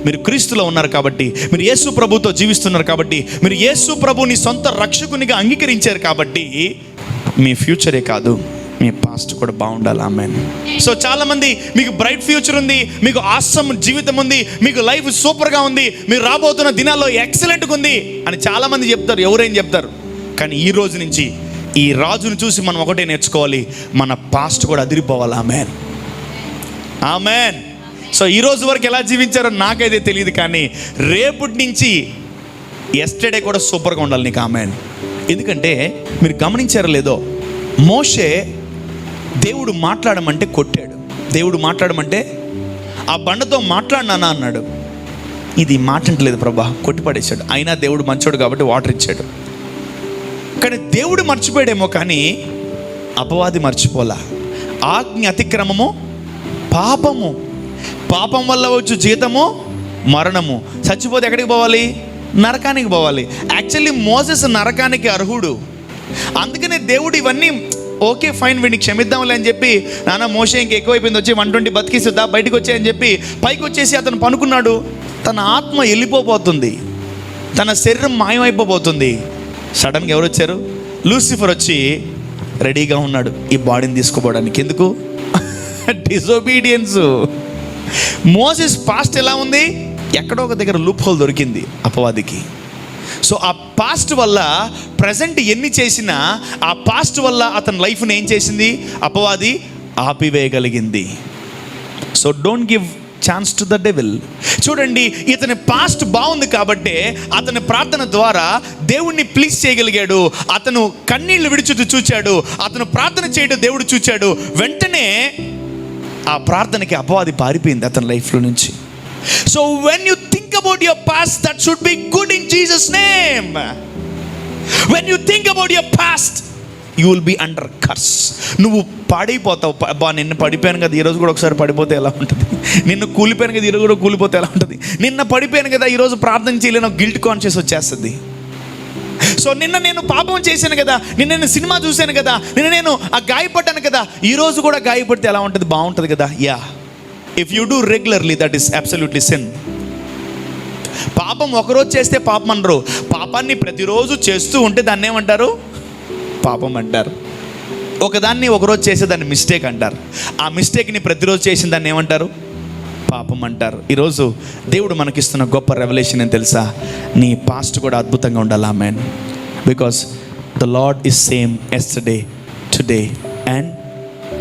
మీరు క్రీస్తులో ఉన్నారు కాబట్టి, మీరు యేసు ప్రభుతో జీవిస్తున్నారు కాబట్టి, మీరు యేసు ప్రభుని సొంత రక్షకునిగా అంగీకరించారు కాబట్టి మీ ఫ్యూచరే కాదు, మీ పాస్ట్ కూడా బాగుండాలి. ఆమేన్. సో చాలామంది మీకు బ్రైట్ ఫ్యూచర్ ఉంది, మీకు ఆసమ్ జీవితం ఉంది, మీకు లైఫ్ సూపర్గా ఉంది, మీరు రాబోతున్న దినాల్లో ఎక్సలెంట్గా ఉంది అని చాలామంది చెప్తారు. ఎవరేం చెప్తారు? కానీ ఈ రోజు నుంచి ఈ రాజును చూసి మనం ఒకటే నేర్చుకోవాలి, మన పాస్ట్ కూడా అదిరిపోవాలి. ఆమేన్, ఆమేన్. సో ఈ రోజు వరకు ఎలా జీవించారో నాకైతే తెలియదు, కానీ రేపటి నుంచి ఎస్టర్డే కూడా సూపర్గా ఉండాలి నీకు. ఆమేన్. ఎందుకంటే మీరు గమనించారో లేదో, మోషే దేవుడు మాట్లాడమంటే కొట్టాడు, దేవుడు మాట్లాడమంటే ఆ బండతో మాట్లాడినానా అన్నాడు. ఇది మాట్లాడలేదు ప్రభా, కొట్టిపడేశాడు. అయినా దేవుడు మంచోడు కాబట్టి వాటర్ ఇచ్చాడు. కానీ దేవుడు మర్చిపోయాడేమో, కానీ అపవాది మర్చిపోలా. ఆజ్ఞ అతిక్రమము పాపము, పాపం వల్ల వచ్చు జీతము మరణము. చచ్చిపోతే ఎక్కడికి పోవాలి? నరకానికి పోవాలి. యాక్చువల్లీ మోసెస్ నరకానికి అర్హుడు. అందుకనే దేవుడు ఇవన్నీ ఓకే ఫైన్ వీడిని క్షమిద్దాంలే అని చెప్పి, నాన్న మోసే ఇంక ఎక్కువైపోయింది, వచ్చి 120 బతికిస్తుందా బయటకు వచ్చాయని చెప్పి పైకి వచ్చేసి అతను పనుకున్నాడు. తన ఆత్మ వెళ్ళిపోబోతుంది, తన శరీరం మాయమైపోబోతుంది. సడన్గా ఎవరు వచ్చారు? లూసిఫర్ వచ్చి రెడీగా ఉన్నాడు ఈ బాడీని తీసుకోపోవడానికి. ఎందుకు? డిసోబీడియన్స్. మోసెస్ పాస్ట్ ఎలా ఉంది? ఎక్కడో ఒక దగ్గర లూప్ హోల్ దొరికింది అపవాదికి. సో ఆ పాస్ట్ వల్ల ప్రజెంట్ ఎన్ని చేసినా ఆ పాస్ట్ వల్ల అతని లైఫ్ని ఏం చేసింది? అపవాది ఆపివేయగలిగింది. So don't give chance to the devil. చూడండి, ఇతని పాస్ట్ బాగుంది కాబట్టి అతని ప్రార్థన ద్వారా దేవుణ్ణి ప్లీజ్ చేయగలిగాడు. అతను కన్నీళ్లు విడిచుతూ చూచాడు, అతను ప్రార్థన చేయడం దేవుడు చూచాడు. వెంటనే ఆ ప్రార్థనకి అపవాది పారిపోయింది అతని లైఫ్లో నుంచి. So when you think about your past, that should be good in Jesus name. When you think about your past, you will be under curse. నువ్వు పాడైపోతావు. నిన్న పడిపోయాను కదా, ఈరోజు కూడా ఒకసారి పడిపోతే ఎలా ఉంటుంది? నిన్ను కూలిపోయాను కదా, ఈరోజు కూడా కూలిపోతే ఎలా ఉంటుంది? నిన్న పడిపోయాను కదా, ఈరోజు ప్రార్థన చేయలేను, గిల్ట్ కాన్షియస్ వచ్చేస్తుంది. సో నిన్న నేను పాపం చేశాను కదా, నిన్న నేను సినిమా చూశాను కదా, నిన్న నేను గాయపడ్డాను కదా, ఈరోజు కూడా గాయపడితే ఎలా ఉంటుంది? బాగుంటుంది కదా. Yeah, if you do regularly that is absolutely sin. పాపం ఒకరోజు చేస్తే పాపం అనరు, పాపాన్ని ప్రతిరోజు చేస్తూ ఉంటే దాన్ని ఏమంటారు? పాపం అంటారు. ఒకదాన్ని ఒకరోజు చేసే దాన్ని మిస్టేక్ అంటారు. ఆ మిస్టేక్ని ప్రతిరోజు చేసిన దాన్ని ఏమంటారు? పాపం అంటారు. ఈరోజు దేవుడు మనకిస్తున్న గొప్ప రెవల్యూషన్ ఏం తెలుసా? నీ పాస్ట్ కూడా అద్భుతంగా ఉండాలి. Amen. Because the Lord is same yesterday, today and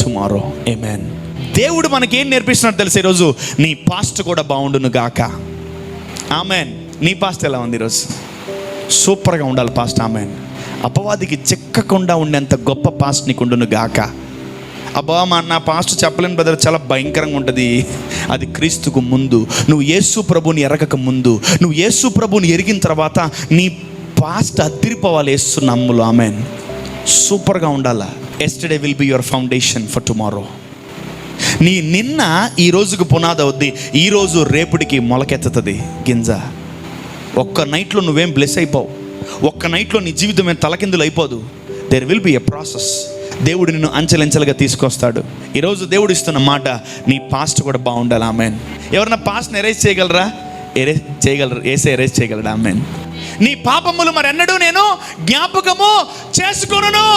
tomorrow. Amen. దేవుడు మనకి ఏం నేర్పిస్తున్నాడు తెలుసా ఈరోజు? నీ పాస్ట్ కూడా బాగుండును గాక. ఆమేన్. నీ పాస్ట్ ఎలా ఉంది ఈరోజు? సూపర్గా ఉండాలి పాస్ట్. ఆమేన్. అపవాదికి చిక్కకుండా ఉండేంత గొప్ప పాస్ట్ నీకు ఉండును గాక. అబ్బా నా పాస్ట్ చెప్పలేని బ్రదర్, చాలా భయంకరంగా ఉంటుంది. అది క్రీస్తుకు ముందు, నువ్వు యేసు ప్రభుని ఎరగక ముందు, నువ్వు యేసు ప్రభుని ఎరిగిన తర్వాత నీ పాస్ట్ అదిరిపోవాలి యేసు నామములో. ఆమేన్. సూపర్గా ఉండాలా. Yesterday will be your foundation for tomorrow. నీ నిన్న ఈ రోజుకు పునాది అవుద్ది, ఈరోజు రేపుడికి మొలకెత్తుతుంది గింజ. ఒక్క నైట్లో నువ్వేం బ్లెస్ అయిపోవు, ఒక్క నైట్లో నీ జీవితం ఏం తలకిందులు అయిపోదు. There will be a process. దేవుడు నిన్ను అంచెలంచెలుగా తీసుకొస్తాడు. ఈరోజు దేవుడు ఇస్తున్న మాట, నీ పాస్ట్ కూడా బాగుండాలి. ఆమేన్. ఎవరన్నా పాస్ట్ని ఎరేజ్ చేయగలరా? చేయగలరు. ఏసే ఎరేజ్ చేయగలరా? ఆమేన్. నీ పాపములు మరెన్నడూ నేను జ్ఞాపకము చేసుకొనును.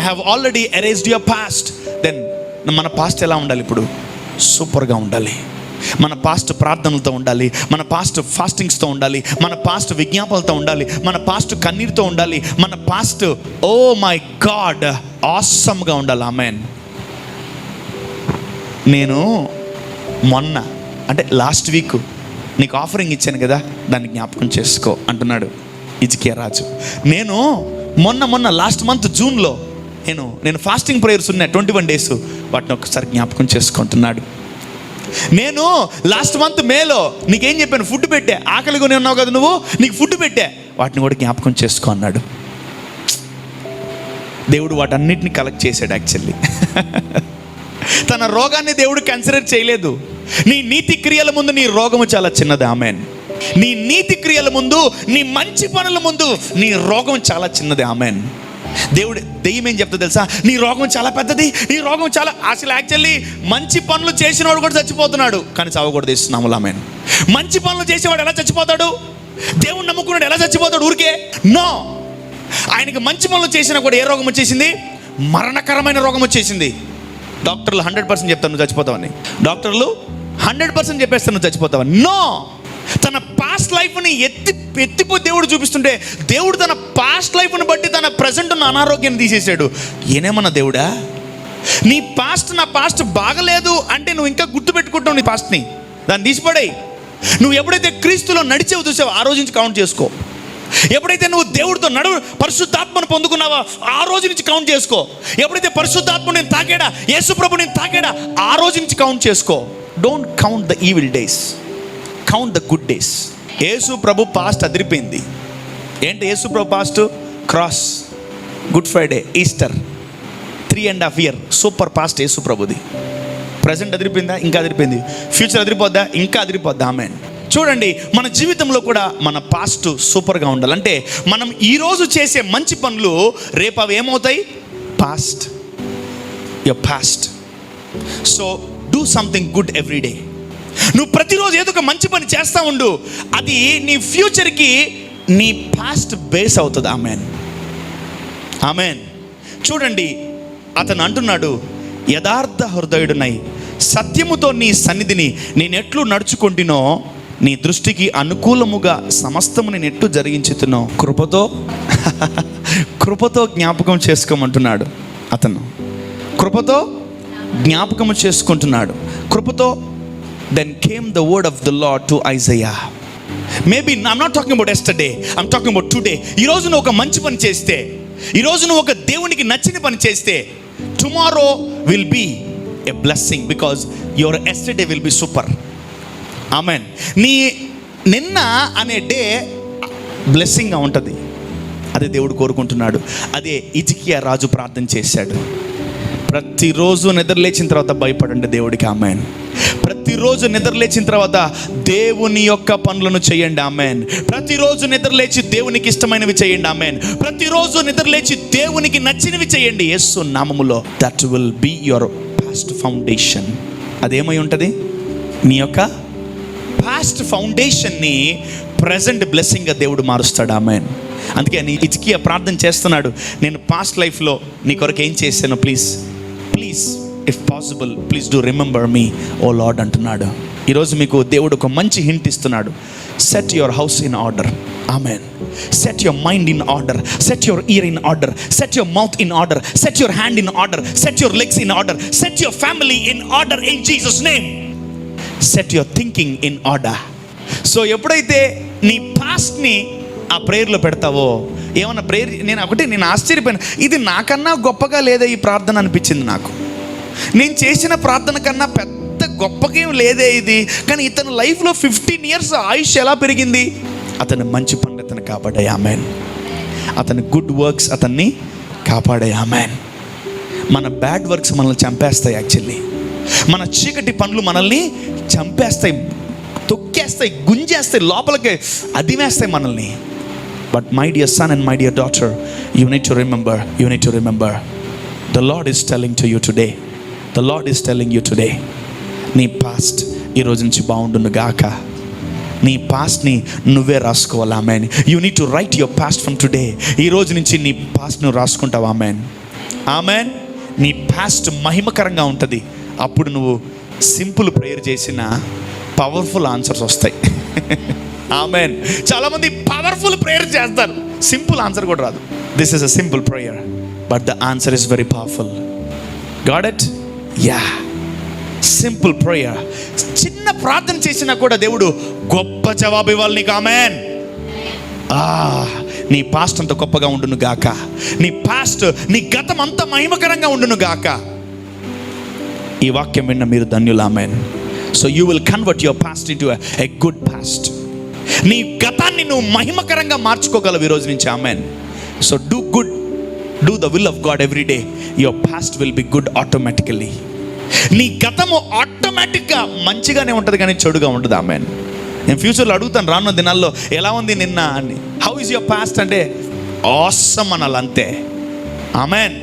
I have already erased your past. Then మన పాస్ట్ ఎలా ఉండాలి ఇప్పుడు? సూపర్గా ఉండాలి. మన పాస్ట్ ప్రార్థనలతో ఉండాలి, మన పాస్ట్ ఫాస్టింగ్స్తో ఉండాలి, మన పాస్ట్ విజ్ఞాపనలతో ఉండాలి, మన పాస్ట్ కన్నీరుతో ఉండాలి, మన పాస్ట్ ఓ మై గాడ్ ఆసమ్గా ఉండాలి. ఆమేన్. నేను మొన్న అంటే లాస్ట్ వీక్ నీకు ఆఫరింగ్ ఇచ్చాను కదా, దాన్ని జ్ఞాపకం చేసుకో అంటున్నాడు హిజ్కియా రాజు. నేను మొన్న లాస్ట్ మంత్ జూన్లో నేను ఫాస్టింగ్ ప్రేయర్స్ ఉన్నాయి 21 days, వాటిని ఒకసారి జ్ఞాపకం చేసుకుంటున్నాడు. నేను లాస్ట్ మంత్ మేలో నీకేం చెప్పాను? ఫుడ్ పెట్టే, ఆకలిగానే ఉన్నావు కదా నువ్వు, నీకు ఫుడ్ పెట్టే, వాటిని కూడా జ్ఞాపకం చేసుకో అన్నాడు. దేవుడు వాటన్నిటిని కలెక్ట్ చేశాడు. యాక్చువల్లీ తన రోగాన్ని దేవుడు కన్సిడర్ చేయలేదు. నీ నీతి క్రియల ముందు నీ రోగము చాలా చిన్నది. ఆమేన్. నీ నీతి క్రియల ముందు, నీ మంచి పనుల ముందు నీ రోగం చాలా చిన్నది. ఆమేన్. దెయ్యం ఏం చెప్తా తెలుసా? నీ రోగం చాలా పెద్దది, నీ రోగం చాలా. అసలు యాక్చువల్లీ మంచి పనులు చేసినవాడు కూడా చచ్చిపోతున్నాడు, కానీ చావకూడదు ఇస్తున్నాము. ఆమేన్. మంచి పనులు చేసేవాడు ఎలా చచ్చిపోతాడు? దేవుని నమ్ముకున్నాడు ఎలా చచ్చిపోతాడు? ఊరికే నో. ఆయనకి మంచి పనులు చేసినా కూడా ఏ రోగం వచ్చేసింది? మరణకరమైన రోగం వచ్చేసింది. డాక్టర్లు 100% చెప్తాను నువ్వు చచ్చిపోతావని, డాక్టర్లు 100% చెప్పేస్తాను నువ్వు చచ్చిపోతావని. నో. తన పాస్ట్ లైఫ్ని ఎత్తిపోయి దేవుడు చూపిస్తుంటే, దేవుడు తన పాస్ట్ లైఫ్ని బట్టి తన ప్రజెంట్ ఉన్న అనారోగ్యాన్ని తీసేసాడు. ఏనేమన్నా దేవుడా? నీ పాస్ట్, నా పాస్ట్ బాగలేదు అంటే నువ్వు ఇంకా గుర్తుపెట్టుకుంటావు నీ పాస్ట్ని, దాన్ని తీసిపడేయి. నువ్వు ఎప్పుడైతే క్రీస్తులో నడిచేవు చూసావో ఆ రోజు నుంచి కౌంట్ చేసుకో. ఎప్పుడైతే నువ్వు దేవుడితో పరిశుద్ధాత్మను పొందుకున్నావో ఆ రోజు నుంచి కౌంట్ చేసుకో. ఎప్పుడైతే పరిశుద్ధాత్మ నేను తాకాడా, యేసు ప్రభు నేను తాకాడా, ఆ రోజు నుంచి కౌంట్ చేసుకో. Don't count the evil days, count the good days. యేసు ప్రభు పాస్ట్ అదిరిపోయింది. ఏంటి యేసు ప్రభు past? Cross, good Friday, Easter, 3.5 years super past యేసు ప్రభుది. ప్రజెంట్ అదిరిపోయిందా? ఇంకా అదిరిపోయింది. ఫ్యూచర్ అదిరిపోద్దా? ఇంకా అదిరిపోద్దా? ఆమేన్. చూడండి, మన జీవితంలో కూడా మన పాస్ట్ సూపర్గా ఉండాలి. అంటే మనం ఈరోజు చేసే మంచి పనులు రేపు అవి ఏమవుతాయి? Past, your past. So do something good every day. నువ్వు ప్రతిరోజు ఏదో ఒక మంచి పని చేస్తూ ఉండు. అది నీ ఫ్యూచర్కి నీ పాస్ట్ బేస్ అవుతుంది. Amen, amen. చూడండి, అతను అంటున్నాడు, యథార్థ హృదయుడునై సత్యముతో నీ సన్నిధిని నేనెట్లు నడుచుకుంటునో, నీ దృష్టికి అనుకూలముగా సమస్తము నేను ఎట్లు జరిగించుతున్నో కృపతో జ్ఞాపకం చేసుకోమంటున్నాడు. అతను కృపతో జ్ఞాపకము చేసుకుంటున్నాడు. కృపతో. Then came the word of the Lord to Isaiah. Maybe I'm not talking about yesterday, I'm talking about today. ఈరోజు నువ్వు ఒక మంచి పని చేస్తే, ఈరోజు నువ్వు ఒక దేవునికి నచ్చిన పని చేస్తే, tomorrow will be a blessing because your yesterday will be super. Amen. నీ నిన్న అనే డే బ్లెస్సింగ్గా ఉంటుంది. అదే దేవుడు కోరుకుంటున్నాడు. అదే హిజ్కియా రాజు ప్రార్థన చేశాడు. ప్రతిరోజు నిద్రలేచిన తర్వాత భయపడండి దేవుడికి. ఆమెన్. ప్రతిరోజు నిద్రలేచిన తర్వాత దేవుని యొక్క పనులను చేయండి. ఆమెన్. ప్రతిరోజు నిద్రలేచి దేవునికి ఇష్టమైనవి చేయండి. ఆమెన్. ప్రతిరోజు నిద్రలేచి దేవునికి నచ్చినవి చేయండి యేసు నామములో. That will be your past foundation. అదేమై ఉంటుంది? నీ యొక్క పాస్ట్ ఫౌండేషన్ని ప్రజెంట్ బ్లెస్సింగ్గా దేవుడు మారుస్తాడు. ఆమెన్. అందుకే నీ హిజ్కియా ప్రార్థన చేస్తున్నాడు, నేను పాస్ట్ లైఫ్లో నీ కొరకు ఏం చేశాను, please if possible please do remember me O Lord అంటున్నాడు. ఈరోజు మీకు దేవుడు ఒక మంచి హింట్ ఇస్తున్నాడు. Set your house in order. Amen. Set your mind in order. Set your ear in order. Set your mouth in order. Set your hand in order. Set your legs in order. Set your family in order in Jesus name. Set your thinking in order. So ఎప్పుడైతే నీ పాస్ట్ని ఆ ప్రేయర్లో పెడతావో, ఏమన్నా prayer, నేను ఆశ్చర్యపోయాను. ఇది నాకన్నా గొప్పగా లేదా ఈ ప్రార్థన అనిపించింది నాకు. నేను చేసిన ప్రార్థన కన్నా పెద్ద గొప్పగేం లేదే ఇది. కానీ ఇతని లైఫ్లో 15 years ఆయుష్ ఎలా పెరిగింది? అతని మంచి పనులు అతను కాపాడాయి. ఆమెన్. అతని గుడ్ వర్క్స్ అతన్ని కాపాడాయి. ఆమెన్. మన బ్యాడ్ వర్క్స్ మనల్ని చంపేస్తాయి. యాక్చువల్లీ మన చీకటి పనులు మనల్ని చంపేస్తాయి, తొక్కేస్తాయి, గుంజేస్తాయి, లోపలికి అదిమేస్తాయి మనల్ని. But my dear sun and my dear daughter, you need to remember the lord is telling to you today. The lord is telling you today, నీ పాస్ట్ ఈరోజు నుంచి బాగుండును గాక. నీ పాస్ట్ని నువ్వే రాసుకోవాలి. Amen. You need to right your past from today. ఈ రోజు నుంచి నీ పాస్ట్ నువ్వు రాసుకుంటావు. ఆమెన్. ఆమెన్. నీ పాస్ట్ మహిమకరంగా ఉంటుంది. అప్పుడు నువ్వు సింపుల్ ప్రేయర్ చేసిన పవర్ఫుల్ ఆన్సర్స్ వస్తాయి. ఆమెన్. చాలామంది పవర్ఫుల్ ప్రేయర్ చేస్తారు, సింపుల్ ఆన్సర్ కూడా రాదు. This is a simple prayer but the answer is very powerful. Got it? Yeah. Simple prayer. చిన్న ప్రార్థన చేసినా కూడా దేవుడు గొప్ప జవాబు ఇవ్వాలి నీకు. ఆమెన్. నీ పాస్ట్ అంత గొప్పగా ఉండును గాక. నీ పాస్ట్, నీ గతం అంత మహిమకరంగా ఉండును గాక. ఈ వాక్యం విన్న మీరు ధన్యులు. Amen. So you will convert your past into a good past. నీ గతాన్ని నువ్వు మహిమకరంగా మార్చుకోగలవు ఈ రోజు నుంచి. Amen. So do good, do the will of God every day. Your past will be good automatically. నీ గతము ఆటోమేటిక్గా మంచిగానే ఉంటుంది కానీ చెడుగా ఉంటుంది. ఆమెన్. నేను ఫ్యూచర్లో అడుగుతాను రానున్న దినాల్లో, ఎలా ఉంది నిన్న అని. హౌ ఈజ్ యువర్ పాస్ట్ అంటే ఆసమ్ అనాలి అంతే. ఆమెన్.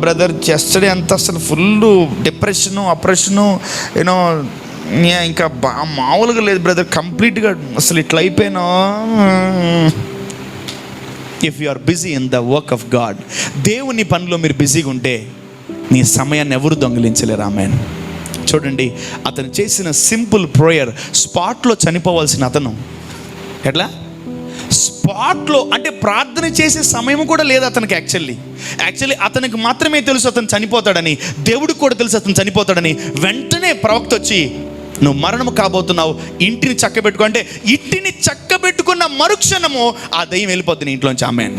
బ్రదర్ చెస్టడే అంతా అసలు ఫుల్ డిప్రెషను, అప్రెషను, యూనో ఇంకా మామూలుగా లేదు బ్రదర్, కంప్లీట్గా అసలు ఇట్లా అయిపోయినా. If you are busy in the work of God, దేవుని పనిలో మీరు బిజీగా ఉంటే నీ సమయాన్ని ఎవరు దొంగిలించలేరు. ఆమెన్. చూడండి, అతను చేసిన సింపుల్ ప్రేయర్, స్పాట్లో చనిపోవాల్సిన అతను ఎట్లా స్పాట్లో, అంటే ప్రార్థన చేసే సమయం కూడా లేదు అతనికి. యాక్చువల్లీ అతనికి మాత్రమే తెలుసు అతను చనిపోతాడని, దేవుడికి కూడా తెలుసు అతను చనిపోతాడని. వెంటనే ప్రవక్త వచ్చి, నువ్వు మరణము కాబోతున్నావు, ఇంటిని చక్కబెట్టుకో అంటే, ఇంటిని చక్కబెట్టుకున్న మరుక్షణము ఆ దయ్యం వెళ్ళిపోతుంది నీ ఇంట్లోంచి. Amen.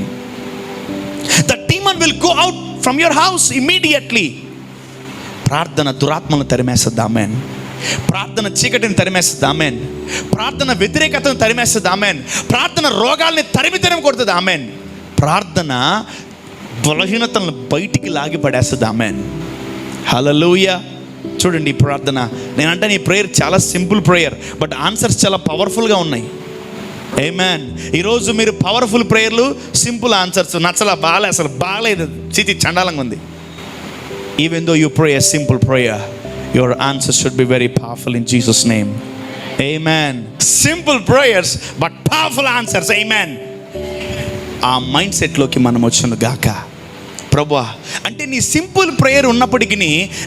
The demon will go out from your house immediately. ప్రార్థన దురాత్మను తరిమేస్తుంది. ఆమెన్. ప్రార్థన చీకటిని తరిమేస్తుంది. ఆమెన్. ప్రార్థన వ్యతిరేకతను తరిమేస్తుంది. ఆమెన్. ప్రార్థన రోగాల్ని తరిమి కొడుతుంది. ఆమెన్. ప్రార్థన బలహీనతలను బయటికి లాగి పడేస్తుంది. ఆమెన్. హల్లెలూయా. చూడండి ఈ ప్రార్థన, నేనంటే నీ ప్రేయర్ చాలా సింపుల్ ప్రేయర్, బట్ ఆన్సర్స్ చాలా పవర్ఫుల్గా ఉన్నాయి. ఆమేన్. ఈరోజు మీరు పవర్ఫుల్ ప్రేయర్లు, సింపుల్ ఆన్సర్స్ అసలు బాగాలేదు, చితి చండాలంగా ఉంది. Even though you pray a simple prayer, your answer should be very powerful in Jesus name. Amen. Simple prayers but powerful answers. Amen. ఆ మైండ్ సెట్లోకి మనం వచ్చును గాక. ప్రభువా, అంటే నీ సింపుల్ ప్రేయర్ ఉన్నప్పటికీ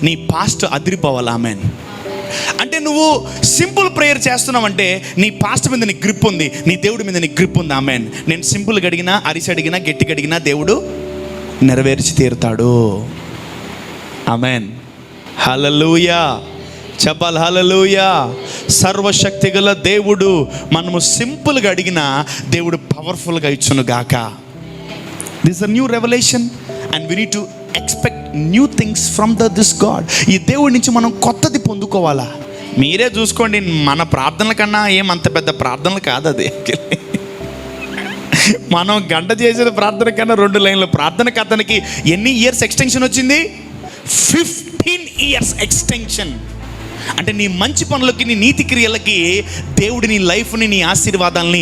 నీ పాస్ట్ అదిరిపోవాలి. ఆమేన్. అంటే నువ్వు సింపుల్ ప్రేయర్ చేస్తున్నావంటే నీ పాస్ట్ మీద నీ గ్రిప్ ఉంది, నీ దేవుడి మీద నీ గ్రిప్ ఉంది. ఆమేన్. నేను సింపుల్గా అడిగినా, అరిసి అడిగినా, గట్టిగా అడిగినా దేవుడు నెరవేర్చి తీరుతాడు. ఆమేన్. హల్లెలూయా. చెప్పాలి హల్లెలూయా. సర్వశక్తి గల దేవుడు మనము సింపుల్గా అడిగినా దేవుడు పవర్ఫుల్గా ఇచ్చును గాక. This a new revolution and we need to expect new things from this God. ఈ దేవుడి నుంచి మనం కొత్తది పొందుకోవాలా. మీరే చూసుకోండి, మన ప్రార్థనల కన్నా ఏమంత పెద్ద ప్రార్థనలు కాదు అది. మనం గంట చేసిన ప్రార్థన కన్నా 2 లైన్ల ప్రార్థనకి అతనికి ఎన్ని ఇయర్స్ ఎక్స్టెన్షన్ వచ్చింది? 15 ఇయర్స్ ఎక్స్టెన్షన్. అంటే నీ మంచి పనులకి, నీ నీతి క్రియలకి దేవుడి నీ లైఫ్ని, నీ ఆశీర్వాదాలని